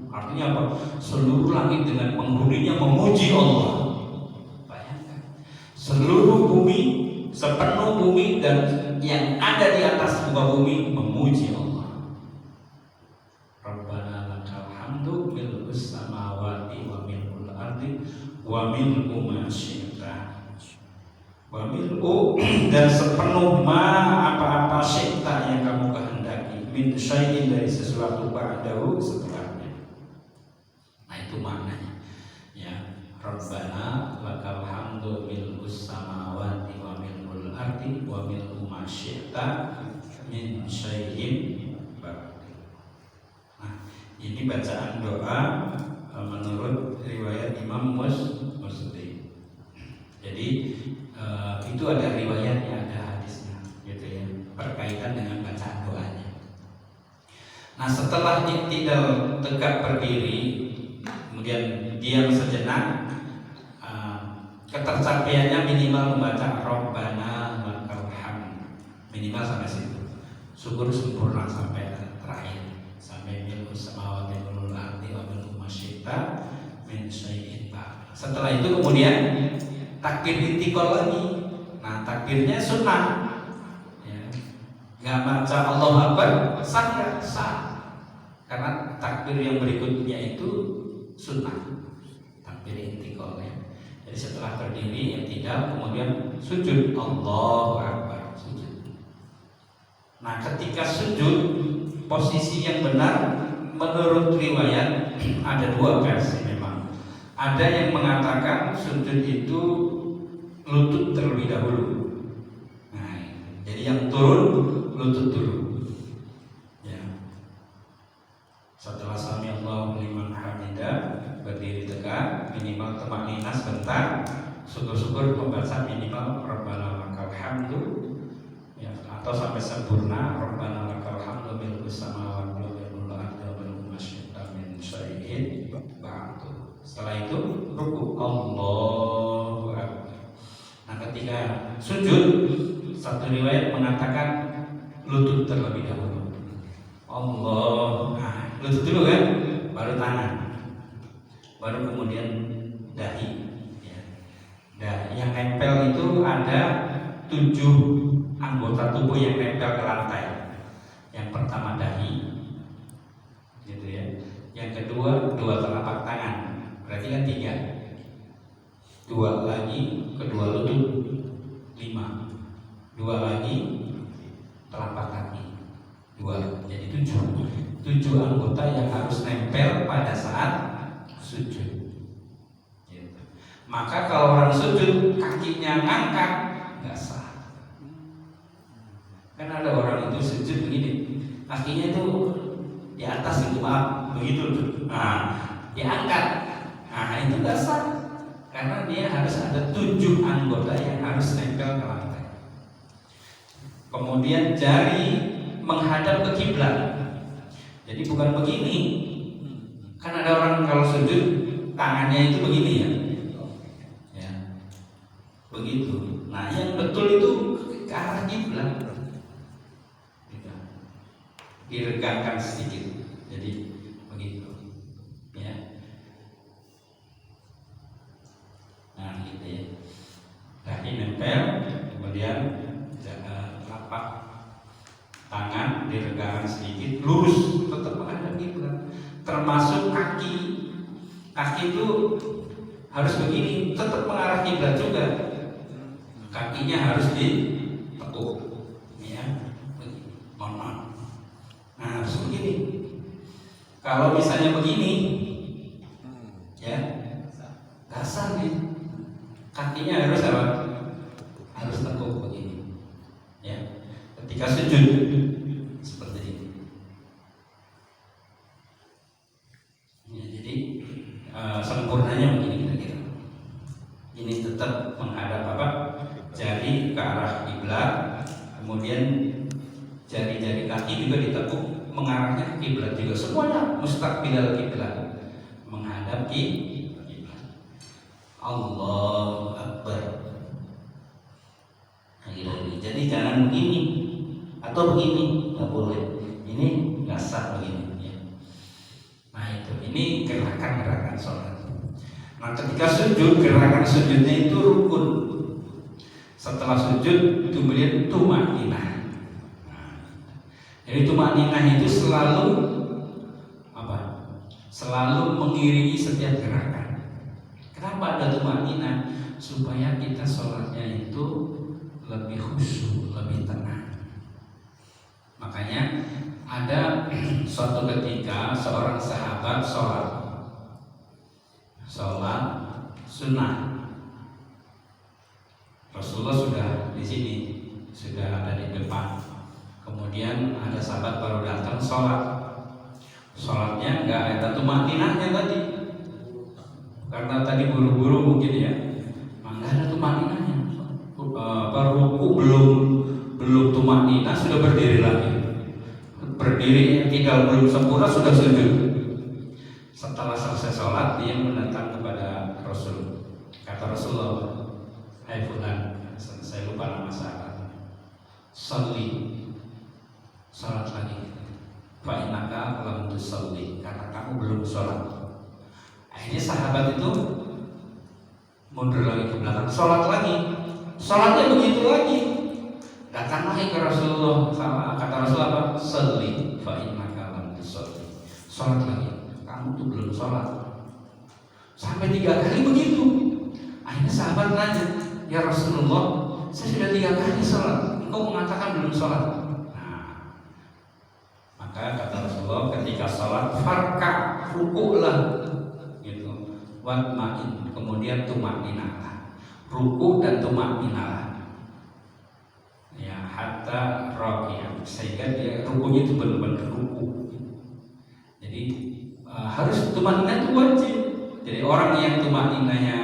Artinya apa? Seluruh langit dengan penghuninya memuji Allah. Bayangkan, seluruh bumi, sepenuh bumi dan yang ada di atas muka bumi memuji Allah. Rabbana lakal hamdu milkus samawati wa milkul ardi wa milku ma syi'ta wa milku, dan sepenuh ma apa-apa syi'ta yang kamu kehendaki, min syai'in dari sesuatu ba'dahu setelahnya. Nah itu maknanya ya, Rabbana lakal hamdu milkus samawati wa milkul ardi wa milku ma syi'ta min syai'in ba'dahu. Nah ini bacaan doa menurut riwayat Imam Muslim. Jadi itu ada riwayatnya, ada hadisnya, gitu ya, berkaitan dengan bacaan doanya. Nah setelah i'tidal tegak berdiri, kemudian diam sejenak, ketercapaiannya minimal membaca Rabbana lakal hamd, minimal sampai situ. Syukur sempurna sampai terakhir, sampai milkus samawati wal ardi wa milku ma syi'ta min syai'in ba'd. Setelah itu kemudian takbir intikal lagi. Nah takbirnya sunnah ya. Gak baca Allahu Akbar sah gak? Sah, karena takbir yang berikutnya itu sunnah, takbir intikal ya. Jadi setelah berdiri yang tidak, kemudian sujud, Allahu Akbar, sujud. Nah ketika sujud, posisi yang benar menurut riwayat ada dua versi memang. Ada yang mengatakan sujud itu lutut terlebih dahulu. Nah, jadi yang turun lutut dulu. Ya. Setelah sami Allahu liman hamidah, berdiri tegak, minimal tumakninah sebentar, syukur-syukur membaca minimal Rabbana lakal hamdu, ya, atau sampai sempurna Rabbana lakal hamdu milkus samawati wal ardi wa milku ma syi'ta min syai'in ba'du. Setelah itu ruku, Allahu Akbar. Nah ketika sujud, satu riwayat mengatakan lutut terlebih dahulu. Allah, nah lutut dulu kan, baru tangan, baru kemudian dahi ya. Yang nempel itu ada 7 anggota tubuh yang nempel ke lantai. Yang pertama dahi, gitu ya. Yang kedua 2 telapak tangan, berarti kan 3. 2 lagi kedua lutut, 5. 2 lagi telapak kaki, 2, jadi 7 anggota yang harus nempel pada saat sujud. Gitu. Maka kalau orang sujud kakinya ngangkat, nggak sah. Kan ada orang itu sujud begini, kakinya itu di atas itu, maaf, begitu tuh. Nah, diangkat. Nah, itu nggak sah. Karena dia harus ada 7 anggota yang harus nempel ke lantai. Kemudian jari menghadap ke kiblat. Jadi bukan begini. Kan ada orang kalau sujud tangannya itu begini ya. Ya. Begitu. Nah, yang betul itu ke arah kiblat. Gitu. Diregangkan sedikit. Jadi begitu. Ya. Nah, gitu ya. Kaki nempel, kemudian telapak tangan diregangkan sedikit, lurus, tetap menghadap kiblat. Termasuk kaki. Kaki itu harus begini, tetap mengarah kiblat juga. Kakinya harus ditekuk. Ya, mohon maaf. Nah, harus begini. Kalau misalnya begini, ya, nggak sah nih. Kakinya harus apa? Harus tekuk begini. Ya, ketika sujud seperti ini. Ya, jadi sempurnanya begini kira-kira. Ini tetap menghadap apa? Jari ke arah kiblat, kemudian kaki juga ditekuk mengarahnya ke kiblat juga. Semuanya mustaqbilal kiblat, menghadap kiblat. Allahu Akbar. Jadi jangan begini atau begini, nggak boleh. Ini nggak sah begini. Ya. Nah itu, ini gerakan-gerakan sholat. Nah ketika sujud, gerakan sujudnya itu rukun. Setelah sujud, kemudian tumaninah. Jadi tumaninah itu selalu apa? Selalu mengiringi setiap gerakan. Kenapa ada tumaninah? Supaya kita sholatnya itu lebih khusyuk, lebih tenang. Makanya ada suatu ketika seorang sahabat sholat sunnah. Rasulullah sudah di sini, sudah ada di depan. Kemudian ada sahabat baru datang sholat. Sholatnya nggak ada tumaninahnya tadi, karena tadi buru-buru mungkin ya. Nggak ada tumaninahnya. Ruku belum tumaninah sudah berdiri lagi. Berdiri tinggal belum sempurna sudah sujud. Setelah selesai sholat dia mendatang kepada Rasul. Kata Rasulullah, hai fulan, saya lupa nama sahabat, sholat lagi. Fa innaka lam tusalli, karena kamu belum sholat. Akhirnya sahabat itu mundur lagi ke belakang, sholat lagi. Sholatnya begitu lagi. Datang lagi ke Rasulullah, sama kata Rasulullah apa? Sholli fa innaka lam tusalli. Sholat lagi. Kamu tuh belum sholat. Sampai 3 kali begitu. Akhirnya sahabat nanya, ya Rasulullah, saya sudah 3 kali sholat, engkau mengatakan belum sholat. Nah, maka kata Rasulullah, ketika sholat farka, rukuklah, gitu. Watmain, kemudian tumakninah. Ruku dan tumakninah. Ya, hatta raki'ah, sehingga dia rukunya itu benar-benar ruku. Jadi harus tumakninah itu wajib. Jadi orang yang tumakninahnya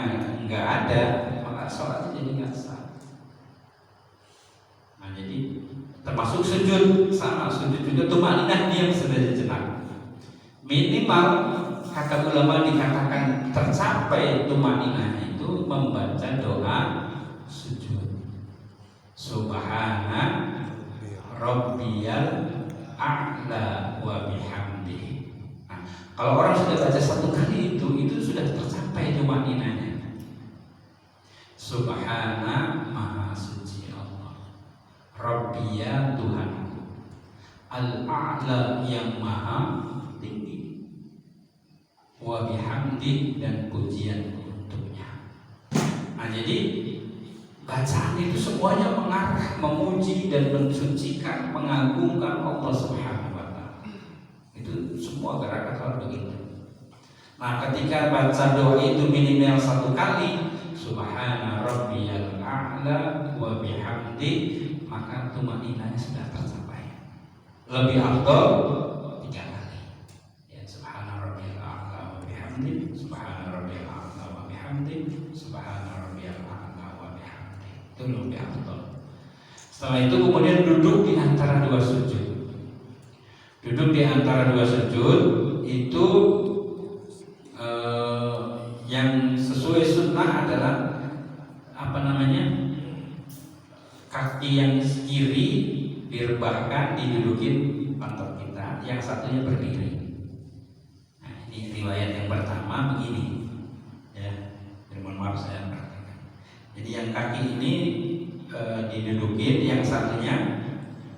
nggak ada, maka sholatnya jadi nggak sah. Nah jadi termasuk sujud, sama sujud juga tumakninah diam sudah sejenak. Minimal kata ulama dikatakan tercapai tumakninahnya itu membaca doa sujud. Subhana rabbiyal a'la wa bihamdihi. Nah, kalau orang sudah baca 1 kali itu sudah tercapai tumakninahnya. Subhana maha suci Allah, Rabbiya Tuhanku, Al-A'la yang maha tinggi, wa bihamdi dan pujian untuknya. Nah jadi bacaan itu semuanya mengarah memuji dan mensucikan, mengagungkan Allah Subhanahu wa Ta'ala. Itu semua gerakan kalau begitu. Nah ketika baca doa itu minimal 1 kali, Subhana rabbiyal a'la wa bihamdi, maka tumaninahnya sudah tercapai. Lebih afdal 3 kali. Ya, Subhana rabbiyal a'la wa bihamdi, Subhana rabbiyal a'la wa bihamdi, Subhana rabbiyal a'la wa bihamdi. Itu lebih afdal. Setelah itu kemudian duduk di antara 2 sujud. Duduk di antara 2 sujud itu yang sesuai sunnah adalah kaki yang kiri direbahkan, didudukin pantat kita, yang satunya berdiri. Nah, ini riwayat yang pertama begini, ya. Mohon maaf saya perhatikan. Jadi yang kaki ini didudukin, yang satunya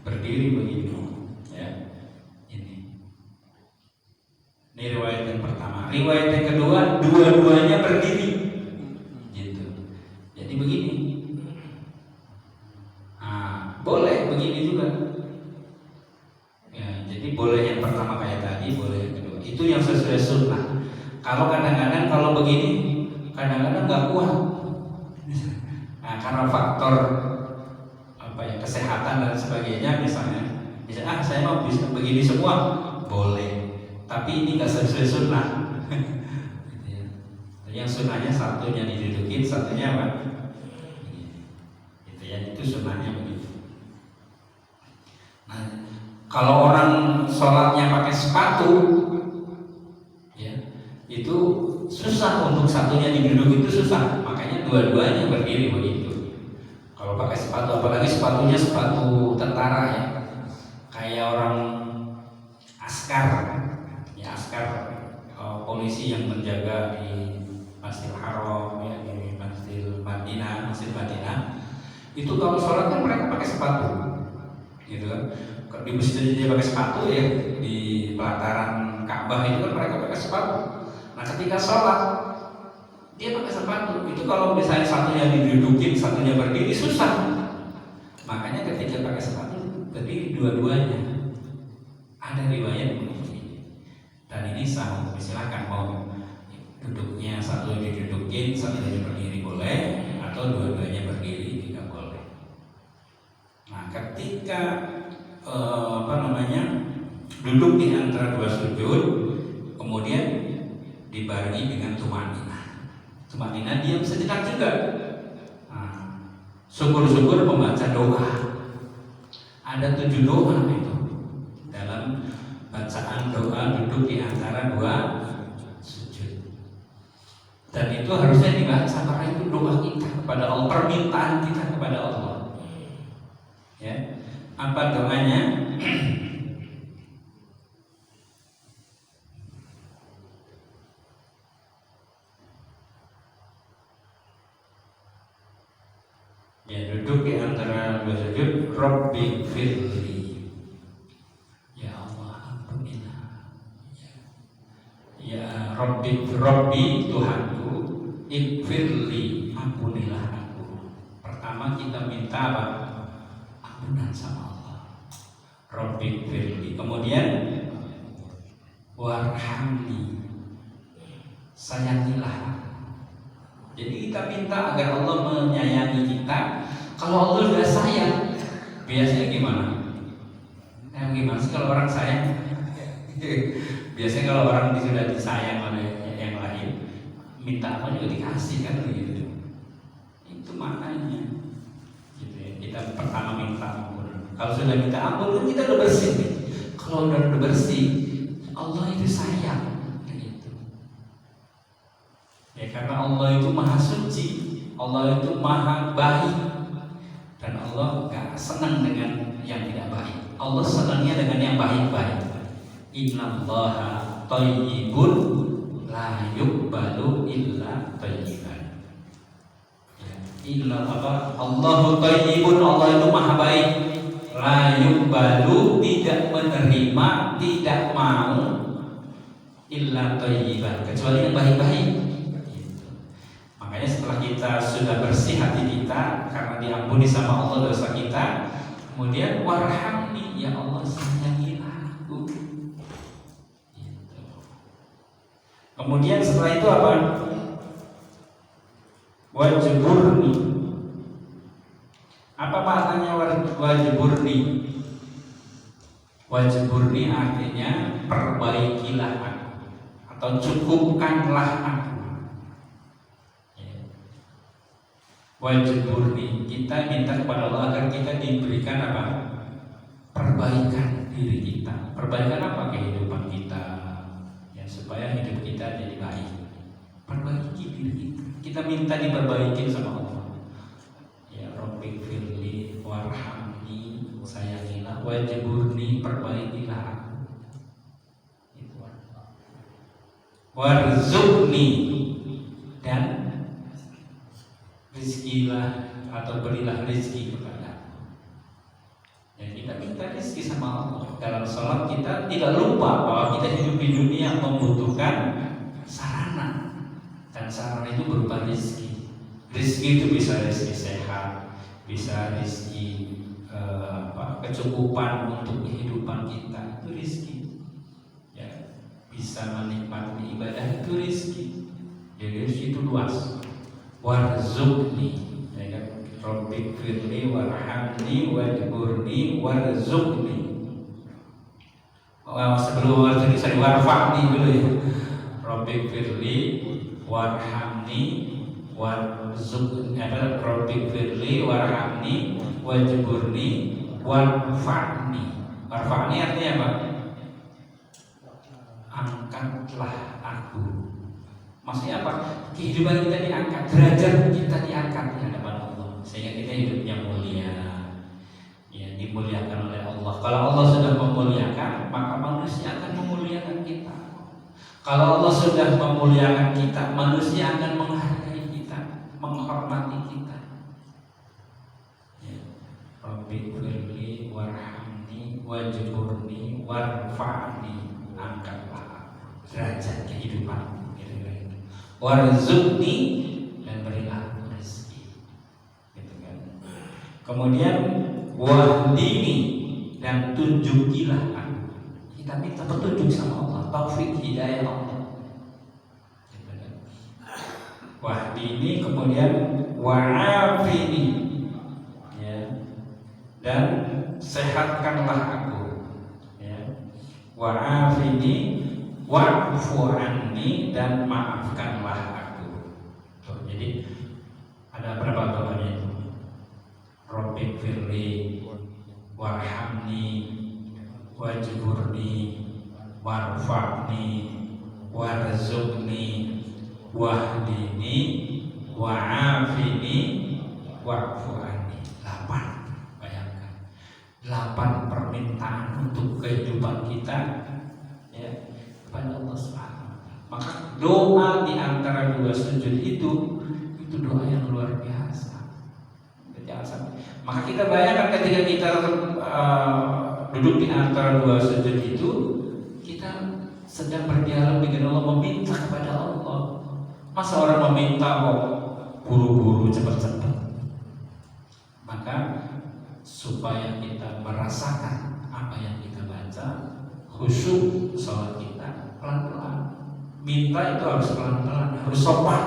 berdiri begini, ya. Ini riwayat yang pertama. Riwayat yang kedua, dua-duanya berdiri, gitu. Jadi begini. Nah, boleh begini juga. Ya, jadi boleh yang pertama kayak tadi, boleh yang kedua. Itu yang sesuai sunnah. Kalau kadang-kadang kalau begini, kadang-kadang nggak kuat. Nah, karena faktor kesehatan dan sebagainya, misalnya, saya mau bisa begini semua, boleh. Tapi ini nggak sesuai sunnah. Yang sunnahnya satunya didudukin, satunya apa? Itu sunnahnya begitu. Nah, Kalau orang sholatnya pakai sepatu, ya, itu susah untuk satunya diduduk itu susah. Makanya dua-duanya berdiri begitu. Kalau pakai sepatu, apalagi sepatunya sepatu tentara ya, kayak orang askar, ya askar polisi yang menjaga di Masjidil Haram, ya, di Masjid Madinah, itu kalau sholat kan mereka pakai sepatu, gitu kan. Di masjid dia pakai sepatu ya, di pelataran Ka'bah itu kan mereka pakai sepatu. Nah ketika sholat dia pakai sepatu, itu kalau misalnya satunya didudukin, satunya berdiri susah. Makanya ketika pakai sepatu berdiri dua-duanya. Ada riwayat begini. Dan ini sah, silakan mau duduknya satu didudukin, satunya berdiri boleh, atau dua-duanya berdiri juga boleh. Nah ketika duduk di antara dua sujud, kemudian dibarengi dengan tumanina diam sejenak juga. Nah, syukur-syukur membaca doa. Ada 7 doa itu dalam bacaan doa duduk di antara dua sujud. Dan itu harusnya dibaca karena itu doa kita kepada Allah, permintaan kita kepada Allah. Ya, apa doanya? Ya, duduk di antara dua sujud, Rabbi firli, ya Allah ampunilah. Ya Rabbi Tuhanku, ikfirli, ampunilah aku. Pertama kita minta apa? Ampunan sama Allah, Rabbi firli. Kemudian warhamni, sayangilah aku. Jadi kita minta agar Allah menyayangi kita. Kalau Allah sudah sayang, biasanya gimana? Gimana sih kalau orang sayang? Biasanya kalau orang sudah disayang oleh yang lain, minta apa juga dikasih kan begitu. Itu maknanya. Gitu ya. Kita pertama minta ampun. Kalau sudah minta ampun, kita udah bersih. Kalau udah bersih, Allah itu sayang. Ya karena Allah itu maha suci, Allah itu maha baik, dan Allah gak senang dengan yang tidak baik. Allah senangnya dengan yang baik-baik. Innallaha thayyibun la yuqbalu illa thayyiban. Allahu thayyibun, Allah itu maha baik. La yuqbalu, tidak menerima, tidak mau illa thayyiban, kecuali yang baik-baik. Makanya setelah kita sudah bersih hati kita karena diampuni sama Allah dosa kita, kemudian warhamni, ya Allah sayangilah aku. Gitu. Kemudian setelah itu apa? Wajburni. Apa maknanya wajburni? Wajburni artinya perbaikilah aku, atau cukupkanlah aku. Wajburni, kita minta kepada Allah agar kita diberikan apa? Perbaikan diri kita. Perbaikan apa? Kehidupan kita, ya, supaya hidup kita jadi baik. Perbaiki diri kita. Kita minta diperbaiki sama Allah. Ya Rabbi firli warhamni, sayangilah. Wajburni, perbaikilah aku. Warzuqni, dan rizkilah atau berilah rizki kepada aku. Ya, kita minta rizki sama Allah. Dalam sholat kita tidak lupa bahwa kita hidup di dunia membutuhkan sarana, dan sarana itu berupa rizki. Rizki itu bisa rizki sehat, bisa rizki kecukupan untuk kehidupan kita, itu rizki. Ya, bisa menikmati ibadah, itu rizki. Jadi rizki itu luas. Warzuqni, ya kan? Rabbi firli warhamni wajburni warzuqni. Sebelum warzuqni saya warfa'ni dulu ya. Rabbi firli warhamni warzuqni. Rabbi firli warhamni wajburni warfa'ni. Warfa'ni artinya apa? Angkatlah aku. Maksudnya apa? Kehidupan kita diangkat, derajat kita diangkat di hadapan Allah, sehingga kita hidupnya mulia, ya, dimuliakan oleh Allah. Kalau Allah sudah memuliakan, maka manusia akan memuliakan kita. Kalau Allah sudah memuliakan kita, manusia akan menghargai kita, menghormati kita. Ya. Rabbi firli warhamni wajburni warfa'ni, angkatlah derajat kehidupan. Warzuqni, dan berilah rezeki, gitu kan. Kemudian wahdini, dan tunjukilah aku. Kita minta petunjuk sama Allah, taufik hidayah Allah, gitu kan. Wahdini, kemudian wa'afini, ya, dan sehatkanlah aku, ya. Wa'afini wa'fu anni, dan maafkanlah aku. Tuh, jadi ada berapa doanya itu? Rabbi firli warhamni wajburni warfa'ni warzuqni wahdini wa'afini wa'fu anni. 8, bayangkan 8 permintaan untuk kehidupan kita, ya, kepada Allah Subhanahu wa ta'ala. Maka doa di antara dua sujud itu doa yang luar biasa. Maka kita bayangkan ketika kita duduk di antara dua sujud itu, kita sedang berdialog dengan Allah, meminta kepada Allah. Masa orang meminta kok buru-buru cepat-cepat? Maka supaya kita merasakan apa yang kita baca, khusyuk sholat kita pelan-pelan. Minta itu harus pelan-pelan, harus sopan.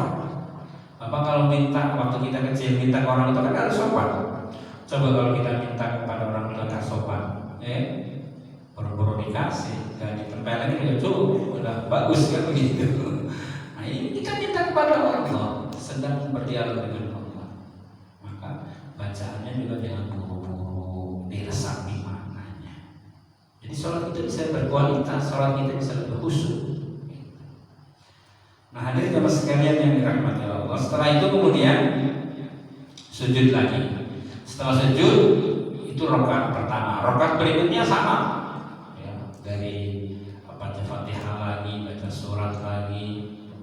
Bapak kalau minta waktu kita kecil, minta ke orang tua kan harus sopan. Coba kalau kita minta kepada orang tua nggak sopan, buru-buru dikasih, gak ditempelin juga cukup, udah bagus kan begitu. Nah ini kita minta kepada Allah, sedang berdialog dengan Allah. Maka bacaannya juga jangan buru-buru, diresapi maknanya. Jadi sholat itu bisa berkualitas, sholat kita bisa lebih khusyuk. Nah hadirin jemaah sekalian yang dirahmati Allah, setelah itu kemudian sujud lagi. Setelah sujud itu rakaat pertama, rakaat berikutnya sama, ya, dari baca Fatihah lagi, baca surat lagi,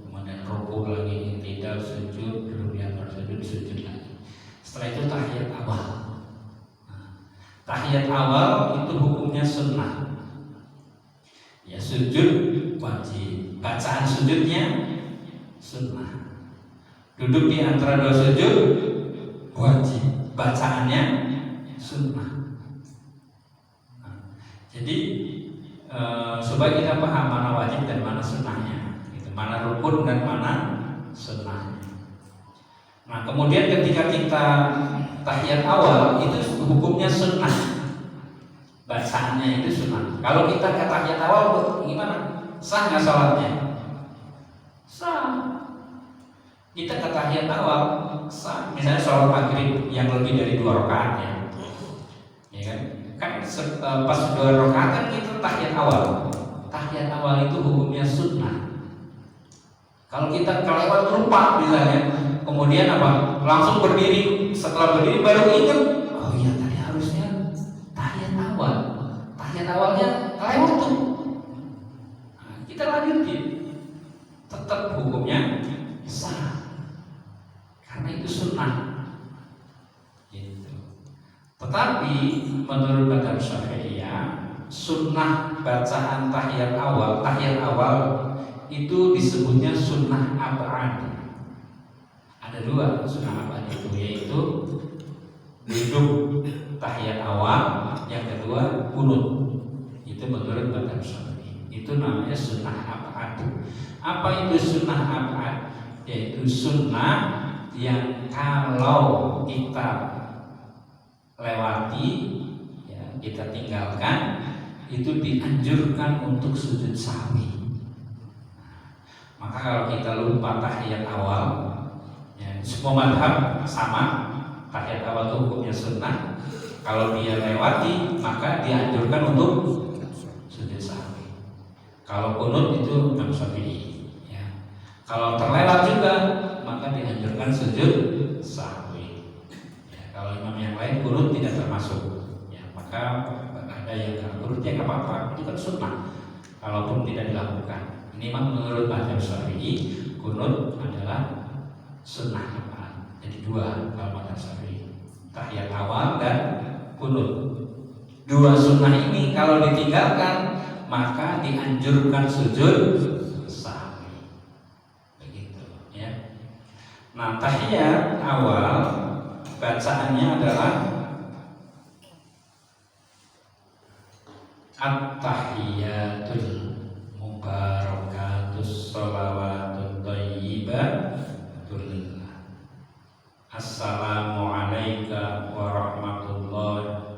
kemudian rukuk lagi, tidak sujud, duduk di atas sujud lagi. Setelah itu tahiyat awal. Nah, tahiyat awal itu hukumnya sunnah. Ya, sujud wajib, bacaan sujudnya sunnah. Duduk di antara dua sujud wajib, bacaannya sunnah. Nah, jadi supaya kita paham mana wajib dan mana sunnahnya, gitu, mana rukun dan mana sunnahnya. Nah kemudian ketika kita tahiyat awal itu hukumnya sunnah, bacaannya itu sunnah. Kalau kita ke tahiyat awal gimana? Sah nggak sholatnya? Sah. Kita ke tahiyat awal sah. Misalnya sholat maghrib yang lebih dari 2 rakaat, ya kan? Kan pas 2 rakaat kan kita tahiyat awal. Tahiyat awal itu hukumnya sunnah. Kalau kita kelewat lupa misalnya, kemudian apa? Langsung berdiri, setelah berdiri baru ingat, oh iya tadi harusnya tahiyat awal. Tahiyat awalnya kelewat tuh. Nah, kita lanjutin, tetap hukumnya sah. Karena itu sunnah, gitu. Tetapi menurut mazhab Syafi'iyah, sunnah bacaan tahiyat awal itu disebutnya sunnah ab'ad. Ada 2 sunnah ab'ad itu, yaitu duduk tahiyat awal, yang kedua qunut. Itu menurut mazhab Syafi'i. Itu namanya sunnah ab'ad. Apa itu sunnah ab'ad? Yaitu sunnah yang kalau kita lewati, ya, kita tinggalkan, itu dianjurkan untuk sujud sahwi. Maka kalau kita lupa tahiyat awal, ya, semua mazhab sama, tahiyat awal itu hukumnya sunnah. Kalau dia lewati, maka dianjurkan untuk sujud sahwi. Kalau kunut itu Imam Syafi'i, ya. Kalau terlewat juga, maka dianjurkan sujud sahwi. Ya, kalau imam yang lain kunut tidak termasuk, ya, maka ada yang nggak kunutnya nggak apa-apa, itu kan sunnah. Kalaupun tidak dilakukan, ini memang menurut mazhab Syafi'i, kunut adalah sunnah. Jadi dua kalau mazhab Syafi'i, tahiyat awal dan kunut. Dua sunnah ini kalau ditinggalkan maka dianjurkan sujud sahwi. Begitu, ya. Nah, tahiyat awal bacaannya adalah at-tahiyatul mubarakatus sholawatut thayyibatul. Assalamu alayka warahmatullahi.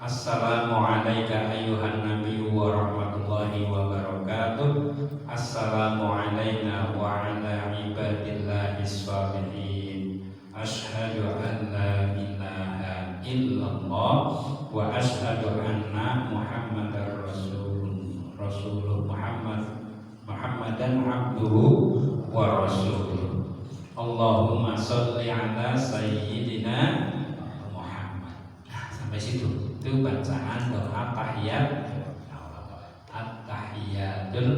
Assalamu alayka ayyuhan nabiyyu wa rahmatullahi wa barakatuh. Assalamu alayna wa ala ibadillahi sholihin. Ashhadu an la ilaha illallah wa ashhadu anna muhammadar Muhammadan abduhu wa rasuluh. Allahumma sholli ala sayyidina Muhammad. Nah, sampai situ. Itu bacaan doa tahiyat. At-tahiyatul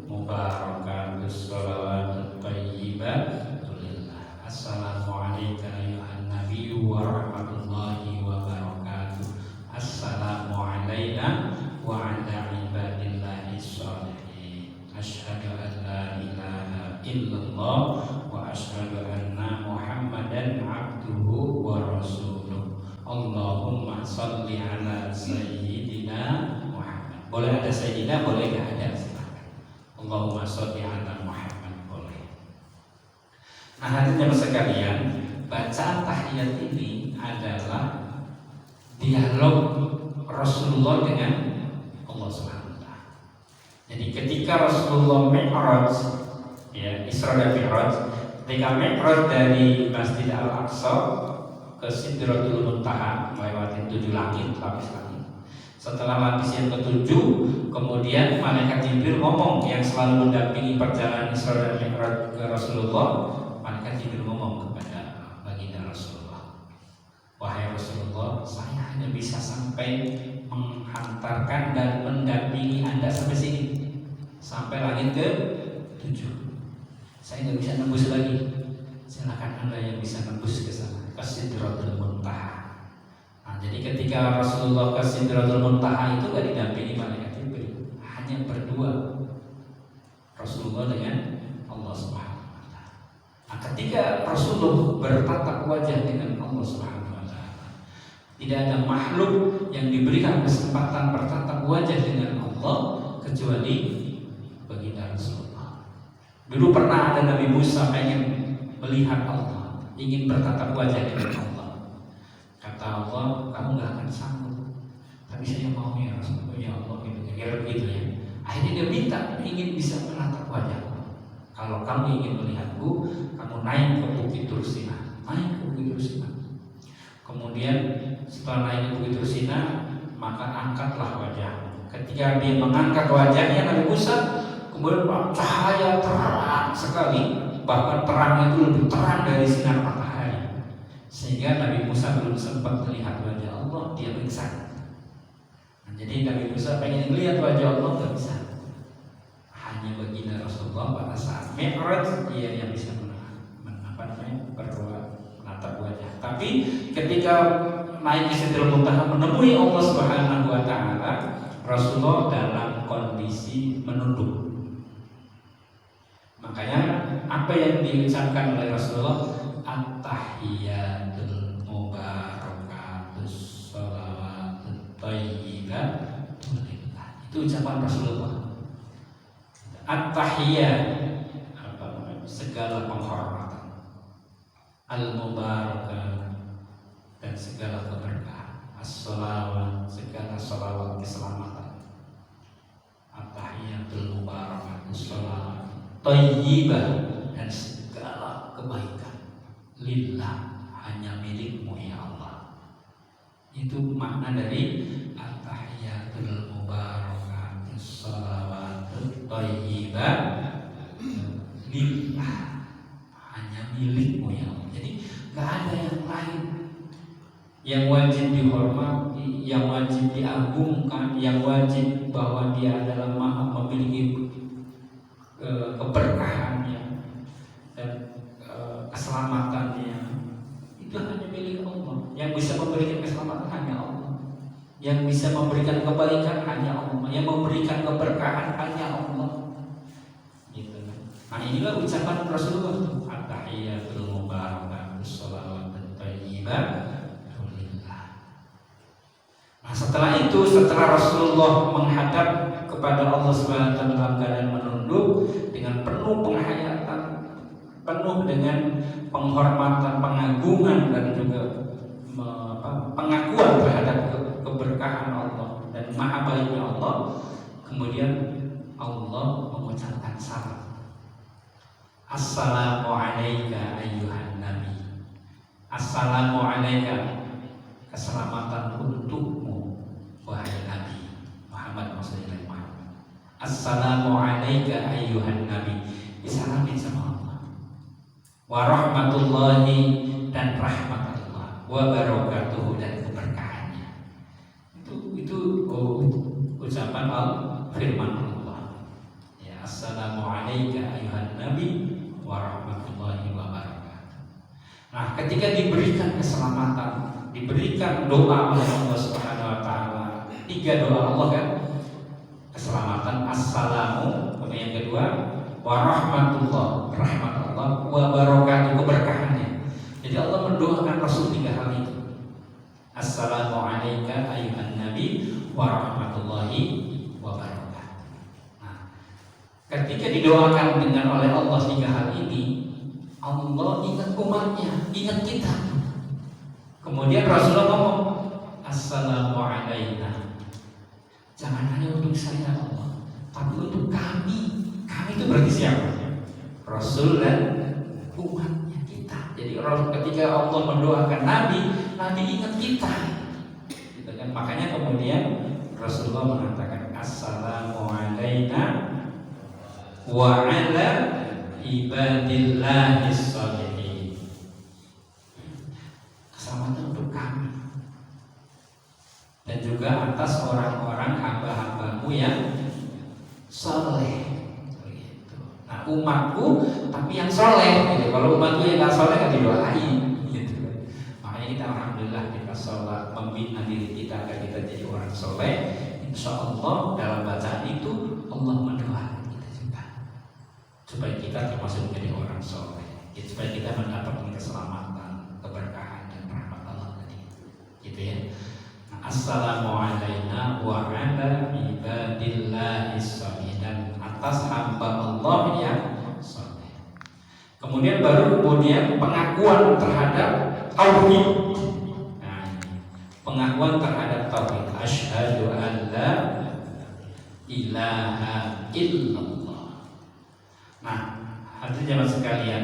mubarakatus sholawatut thayyibatul. Assalamu alayka ayyuhan nabiyyu wa rahmatullahi wa barakatuh. Assalamu alayna wa ala ibadillahi sholihin. Asyhadu an la ilaha illallah wa asyhadu anna Muhammadan abduhu wa rasuluh. Allahumma sholli ala sayyidina Muhammad. Boleh ada sayyidina, boleh nggak ada, silakan. Allahumma sholli ala Muhammad, boleh. Nah, hadirin sekalian, bacaan tahiyat ini adalah dialog Rasulullah dengan Allah Subhanahu wa taala. Jadi ketika Rasulullah Mi'raj, ya, Isra dan Mi'raj, ketika Mi'raj dari Masjid Al-Aqsa ke Sidratul Muntaha, melewati 7 langit, lapis langit. Setelah lapis yang ke-7, kemudian malaikat Jibril ngomong, yang selalu mendampingi perjalanan Isra dan Mi'raj ke Rasulullah. Malaikat Jibril ngomong kepada baginda Rasulullah, wahai Rasulullah, saya hanya bisa sampai menghantarkan dan mendampingi Anda sampai sini, sampai langit ke-7. Saya nggak bisa nembus lagi. Silakan Anda yang bisa nembus ke sana, ke Sidratul Muntaha. Nah, jadi ketika Rasulullah ke Sidratul Muntaha itu gak didampingi malaikat Jibril, hanya berdua Rasulullah dengan Allah Subhanahu wa taala. Nah, ketika Rasulullah bertatap wajah dengan Allah Subhanahu wa taala, tidak ada makhluk yang diberikan kesempatan bertatap wajah dengan Allah kecuali baginda Rasulullah. Dulu pernah ada Nabi Musa pengen melihat Allah, ingin bertatap wajah dengan Allah. Kata Allah, kamu gak akan sanggup. Tapi saya mau ya Rasulullah, ya Allah, gitu, kira begitu ya. Akhirnya dia minta, ingin bisa menatap wajahku. Kalau kamu ingin melihatku, kamu naik ke Bukit Tursina, naik ke Bukit Tursina. Kemudian setelah naik ke Bukit Tursina, maka angkatlah wajahmu. Ketika dia mengangkat wajahnya, Nabi Musa, kemudian cahaya terang sekali. Bahkan terang itu lebih terang dari sinar matahari, sehingga Nabi Musa belum sempat melihat wajah Allah, dia pingsan. Nah, jadi Nabi Musa pengen melihat wajah Allah, tidak bisa. Hanya baginda Rasulullah pada saat Mi'raj dia yang bisa menatap wajah. Tapi ketika naik ke Sidratul Muntaha menemui Allah Subhanahu wa taala, Rasulullah dalam kondisi menunduk. Makanya apa yang diucapkan oleh Rasulullah, at-tahiyatul mubarakatus sholawatut thayyibatul. Itu ucapan Rasulullah. At-tahiyat, segala penghormatan, al-mubarakah, dan segala keberkahan, as-sholawat, segala sholawat keselamatan, at-tahiyatul mubarakatus sholawat thayyibah, dan segala kebaikan lillah, hanya milikmu ya Allah. Itu makna dari at-tahiyatul mubarakatus shalawatut thayyibah lillah, hanya milikmu ya Allah. Jadi gak ada yang lain yang wajib dihormati, yang wajib diagungkan, yang wajib bahwa dia adalah maha memiliki keberkahannya dan keselamatannya. Itu hanya milik Allah. Yang bisa memberikan keselamatan hanya Allah, yang bisa memberikan kebaikan hanya Allah, yang memberikan keberkahan hanya Allah. Gitu. Nah inilah ucapan Rasulullah itu, at-tahiyatul mubarakatus shalawatut thayyibah. Nah setelah itu, setelah Rasulullah menghadap kepada Allah SWT dalam keadaan menunduk dengan penuh penghayatan, penuh dengan penghormatan, pengagungan dan juga pengakuan terhadap keberkahan Allah dan maha baiknya Allah, kemudian Allah mengucapkan salam. Assalamu alayka ayyuhan nabi. Assalamu alayka, keselamatan untukmu wahai Nabi Muhammad SAW. Assalamu alayka ayyuhan nabi, disalamin sama Allah. Wa rahmatullahi, dan rahmat Allah, wa barakatuhu, dan keberkahannya. Itu ucapan firman Allah. Ya, assalamu alayka ayyuhan nabi wa rahmatullahi wa barakatuh. Nah, ketika diberikan keselamatan, diberikan doa oleh Allah Subhanahu wa taala. 3 doa Allah kan. Keselamatan, assalamu, kemudian yang kedua wa rahmatullah, rahmat Allah, wa barakatuh, keberkahannya. Jadi Allah mendoakan Rasul 3 hal itu. Assalamu alayka ayyuhan nabi wa rahmatullahi wa barakatuh. Nah, ketika didoakan dengan oleh Allah 3 hal ini, Allah ingat umatnya, ingat kita. Kemudian Rasulullah ngomong, assalamu alayna. Jangan hanya untuk saya Allah, tapi untuk kami. Kami itu berarti siapa? Rasul dan umatnya kita. Jadi ketika Allah mendoakan Nabi, Nabi ingat kita. Gitu kan? Makanya kemudian Rasulullah mengatakan assalamu alayna wa ala ibadillahis sholihin. Keselamatan untuk kami dan juga atas orang-orang hamba-hambamu yang soleh. Nah umatku tapi yang soleh. Gitu. Kalau umatku yang gak soleh gak didoain. Gitu. Makanya kita alhamdulillah kita sholat, membina diri kita agar kita jadi orang soleh. Insya Allah dalam bacaan itu Allah mendoakan kita juga supaya kita termasuk menjadi orang soleh, supaya kita mendapatkan keselamatan, keberkahan dan rahmat Allah tadi. Gitu ya. Assalamu alayna wa ala ibadillahis sholihin, dan atas hamba Allah yang saleh. Kemudian pengakuan terhadap tauhid. Nah, pengakuan terhadap tauhid. Asyhadu an la ilaha illallah. Nah, hadirin jemaah sekalian,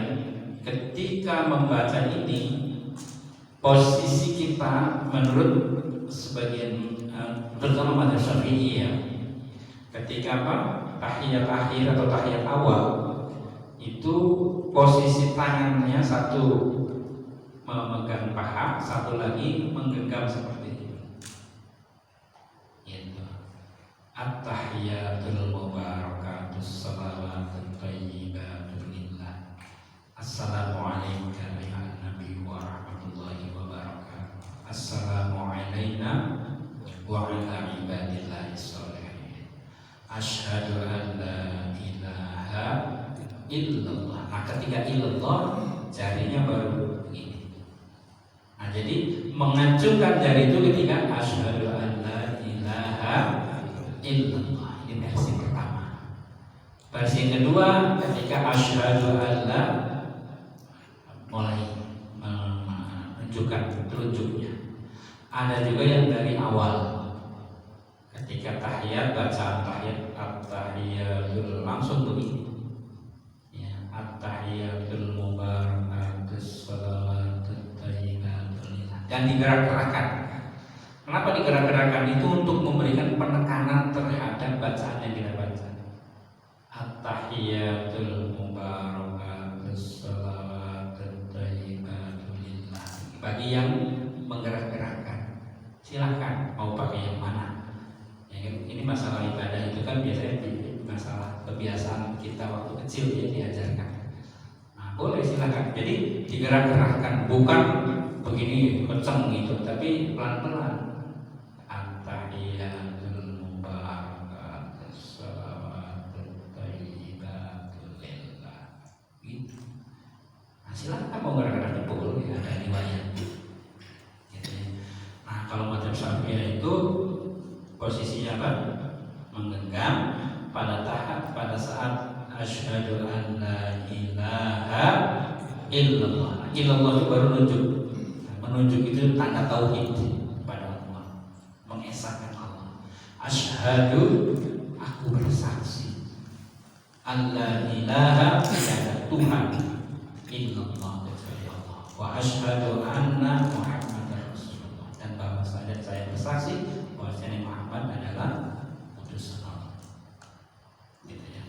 ketika membaca ini, posisi kita menurut sebagian terutama mazhab Syafi'i ya, ketika tahiyat akhir atau tahiyat awal itu posisi tangannya satu memegang paha, satu lagi menggenggam seperti ini. Gitu. At-tahiyatul mubarakatus shalawatut thayyibatu lillah. Assalamu alayka ayyuhan nabi wa rahmatullahi wa barakatuh. Assalamu alayna wa ala ibadillahis sholihin. Asyhadu an la ilaha illallah. Nah, ketika illallah jarinya baru begini. Nah, jadi mengacungkan jari itu ketika asyhadu an la ilaha illallah. Ini versi pertama. Versi yang kedua ketika asyhadu an la, mulai menunjukkan telunjuknya. Ada juga yang dari awal. Ketika tahiyat, bacaan tahiyat, at-tahiyatul langsung begini. Ya, at-tahiyatul mubarakatus shalawatut thayyibah dan digerak-gerakkan. Kenapa digerak-gerakkan? Itu untuk memberikan penekanan terhadap bacaan yang kita baca. At-tahiyatul mubarakatus shalawatut thayyibatul lillah. Bagi yang menggerak-gerakkan, silahkan mau pakai yang mana. Ini masalah ibadah itu kan biasanya masalah kebiasaan kita waktu kecil ya diajarkan. Nah, boleh silahkan. Jadi digerak-gerakkan, bukan begini kenceng gitu, tapi pelan-pelan. At-tahiyatul mubarakatus shalawatut thayyibatul lillah. Gitu. Nah, silahkan mau gerak-gerak boleh, ada riwayat. Gitu ya. Nah, kalau mazhab Syafi'iyah itu posisinya apa? Menggenggam pada saat asyhadu an la ilaha illallah. Illallah itu baru menunjuk itu tanda tauhid pada Allah, mengesahkan Allah. Asyhadu, aku bersaksi, an la ilaha, tiada Tuhan illallah kecuali Allah, wa asyhadu anna Muhammadar Rasulullah, dan bahwa saya bersaksi bahwasanya Muhammad adalah utusan Allah. Gitu ya.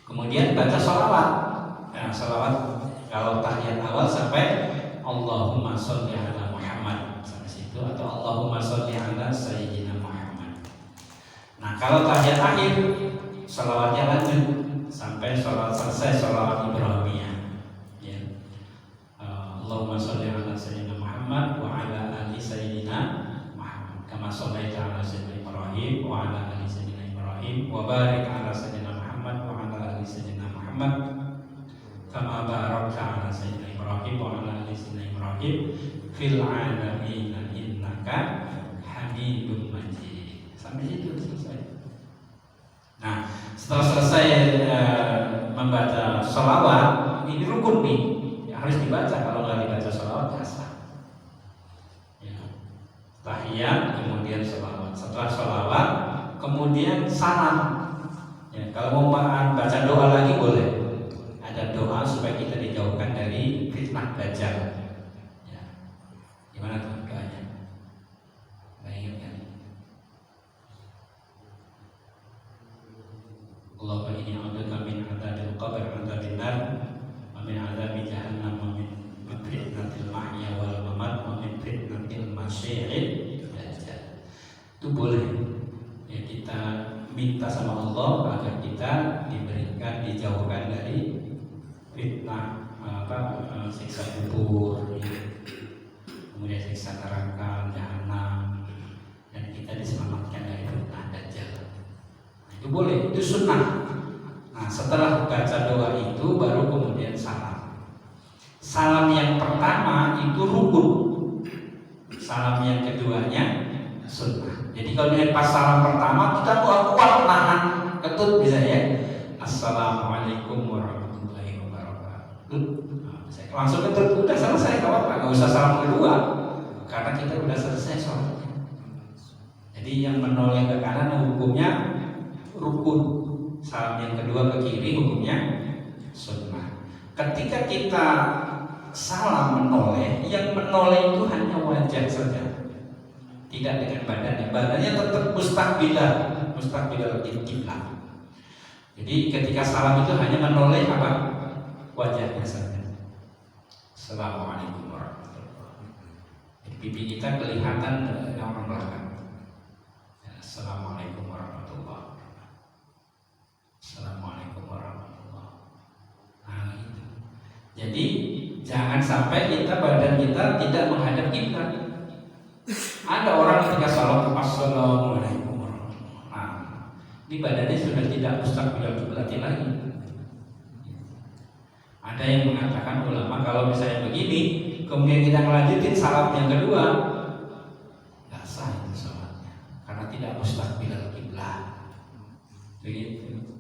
Kemudian baca sholawat. Nah, sholawat kalau tahiyat awal sampai Allahumma sholli ala Muhammad sampai situ, atau Allahumma sholli ala Sayyidina Muhammad. Nah, kalau tahiyat akhir sholawatnya lanjut sampai sholawat selesai, sholawat Ibrahimiyah. Ya. Allahumma sholli ala Sayyidina Muhammad wa ala ali Sayyidina kama shallaita ala sayyidina Ibrahim wa ala ali sayyidina Ibrahim wa barik ala sayyidina Muhammad wa ala ali sayyidina Muhammad kama barakta ala sayyidina Ibrahim wa ala ali sayyidina Ibrahim fil alamin innaka Hamidum Majid. Sampai situ selesai. Nah, setelah selesai membaca sholawat, ini rukun nih, ya, harus dibaca. Kalau nggak dibaca sholawat nggak sah. Tahiyat, kemudian sholawat. Setelah sholawat, kemudian salam. Ya, kalau mau baca doa lagi boleh. Ada doa supaya kita dijauhkan dari fitnah dajjal. Ya. Gimana tuh doanya? Nggak ingat kan? Allahumma inni a'udzubika min adzabil qabr wa adzabil nar wa min adzabi jahannam wa min fitnatil mahya wal mamat wa min fitnatil masyi'id dajjal. Itu boleh ya, kita minta sama Allah agar kita diberikan, dijauhkan dari fitnah siksa kubur, ya. Kemudian siksa neraka jahanam, dan kita diselamatkan dari fitnah dajjal. Nah, itu boleh, itu sunnah. Nah, setelah baca doa itu baru kemudian salam. Salam yang pertama itu rukun, salam yang keduanya sunnah. Jadi kalau pas salam pertama kita kuat nahan ketut bisa ya. Assalamualaikum warahmatullahi wabarakatuh. Langsung ketut, udah selesai, nggak usah salam kedua karena kita udah selesai sholatnya. Jadi yang menoleh ke kanan hukumnya rukun, salam yang kedua ke kiri hukumnya sunnah. Ketika kita salam menoleh, yang menoleh itu hanya wajah saja, tidak dengan badannya. Badannya tetap mustaqbilal qiblah. Jadi ketika salam itu hanya menoleh apa? Wajahnya saja. Assalamualaikum warahmatullahi wabarakatuh. Pipi kita kelihatan orang belakang. Assalamualaikum warahmatullahi wabarakatuh. Assalamualaikum warahmatullahi wabarakatuh. Nah, itu. Jadi jangan sampai badan kita tidak menghadap kiblat. Ada orang ketika salam assalamualaikum warahmatullahi wabarakatuh. Nah, ini badannya sudah tidak mustaqbilal kiblat lagi. Ada yang mengatakan ulama kalau misalnya begini, kemudian kita melanjutin salam yang kedua, nggak sah itu salatnya, karena tidak mustaqbilal kiblat. Begitu.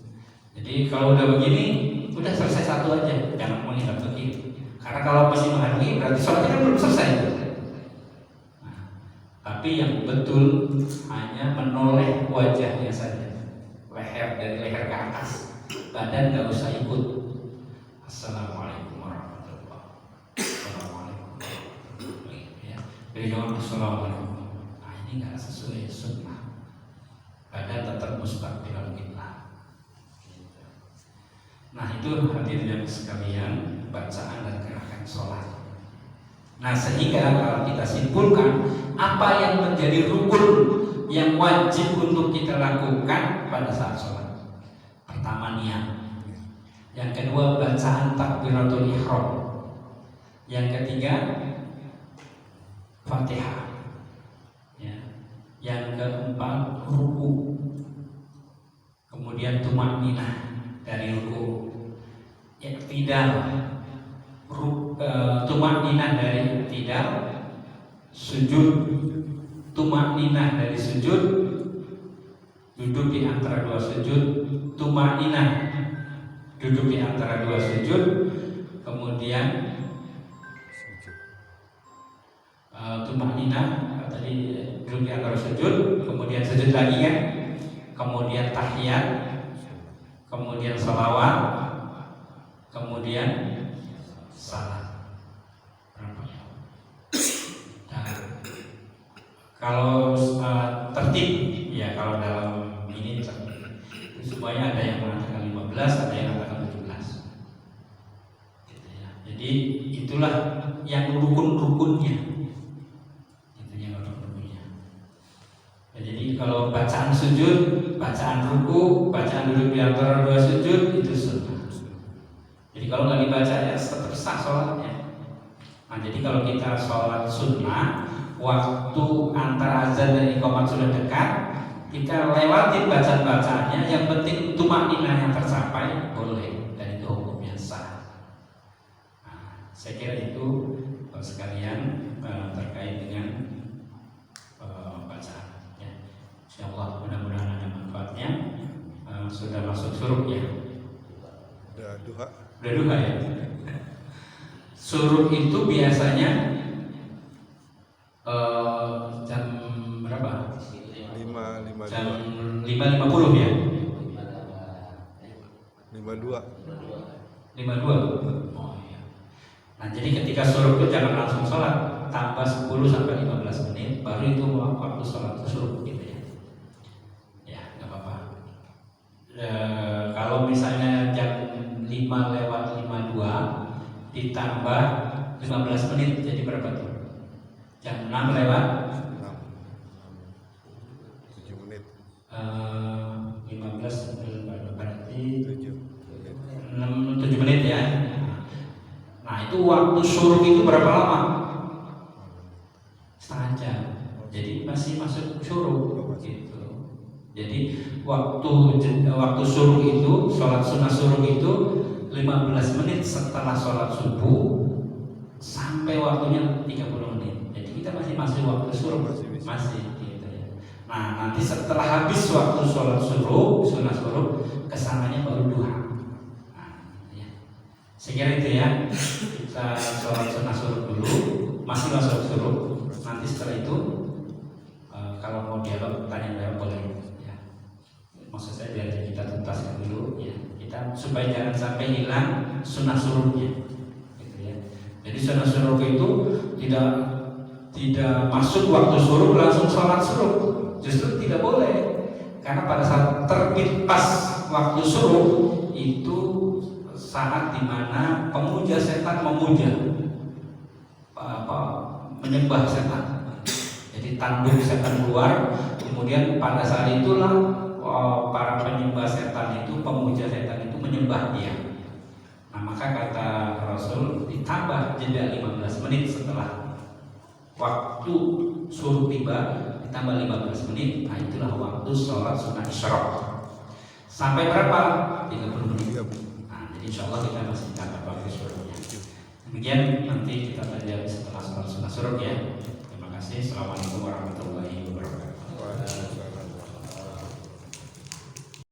Jadi kalau udah begini, udah selesai satu aja, jangan menghadap ke kiri. Karena kalau masih menghadap berarti sholatnya kan belum selesai. Nah, tapi yang betul hanya menoleh wajahnya saja, leher dari leher ke atas, badan nggak usah ikut. Assalamualaikum warahmatullahi wabarakatuh. Assalamualaikum. Nah, ini nggak sesuai sunnah. Badan tetap mustaqbilal qiblah. Gitu. Nah, itu hadirin yang sekalian, bacaan dan gerakan sholat. Nah, sehingga kalau kita simpulkan apa yang menjadi rukun yang wajib untuk kita lakukan pada saat sholat. Pertama, niat. Yang kedua, bacaan takbiratul ihram. Yang ketiga, Fatihah. Ya. Yang keempat, ruku. Kemudian tumakninah dari ruku. Iktidal. Tumakninah dari iktidal. Sujud. Tumakninah dari sujud. Duduk di antara dua sujud. Tumakninah, duduk di antara dua sujud. Kemudian tumakninah tadi duduk di antara sujud, kemudian sujud lagi kan, kemudian tahiyat, kemudian salawat, kemudian salat. Nah, kalau tertib ya, kalau dalam ini itu semuanya ada yang mengatakan 15, ada yang mengatakan 17. Gitu ya. Jadi itulah yang rukun-rukunnya. Jadi kalau bacaan sujud, bacaan ruku, bacaan duduk di antara dua sujud itu sunnah. Jadi kalau nggak dibaca ya tetap sah sholatnya. Nah, jadi kalau kita sholat sunnah, waktu antara azan dan iqamah sudah dekat, kita lewatin bacaan-bacaannya. Yang penting tumakninah yang tercapai boleh, dan itu hukumnya sah. Nah, saya kira itu sekalian terkait dengan bacaan. Insyaallah mudah-mudahan ada manfaatnya. Sudah masuk syuruk ya? Udah duha. Udah duha ya? Syuruk itu biasanya jam berapa? 5.52. Jam 5.50 ya? 52. 52. Oh iya. Nah, jadi ketika syuruk itu jangan langsung sholat, tambah 10 sampai 15 menit baru itu waktu sholat syuruk gitu ya. Kalau misalnya jam 5:52 ditambah 15 menit jadi berapa tuh? Jam 7 menit. 15 berarti 7 7 menit ya. Nah, itu waktu syuruk itu berapa lama? Setengah jam. Jadi masih masuk syuruk gitu. Jadi waktu syuruk itu, sholat sunnah syuruk itu 15 menit setelah sholat subuh sampai waktunya 30 menit. Jadi kita masih waktu syuruk, masih gitu ya. Nah, nanti setelah habis waktu sholat syuruk, sunnah syuruk, kesananya baru duha. Nah, ya. Saya kira itu ya. Kita sholat sunnah syuruk dulu, masih masuk syuruk. Nanti setelah itu kalau mau dialog, tanya boleh. Maksud saya biar kita tuntaskan dulu ya, kita supaya jangan sampai hilang sunnah syuruknya gitu ya. Jadi sunnah syuruk itu tidak masuk waktu syuruk langsung sholat syuruk, justru tidak boleh, karena pada saat terbit pas waktu syuruk itu saat dimana pemuja setan menyembah setan. Jadi tanduk setan keluar, kemudian pada saat itulah para penyembah setan itu, pemuja setan itu menyembah dia. Nah, maka kata Rasul ditambah jeda 15 menit setelah waktu syuruk tiba, ditambah 15 menit. Nah, itulah waktu sholat sunnah isyraq. Sampai berapa? 30 menit. Nah, jadi insyaallah kita masih dapat waktu syuruknya. Demikian, nanti kita pelajari setelah sholat sunnah syuruk ya. Terima kasih. Assalamualaikum warahmatullahi wabarakatuh.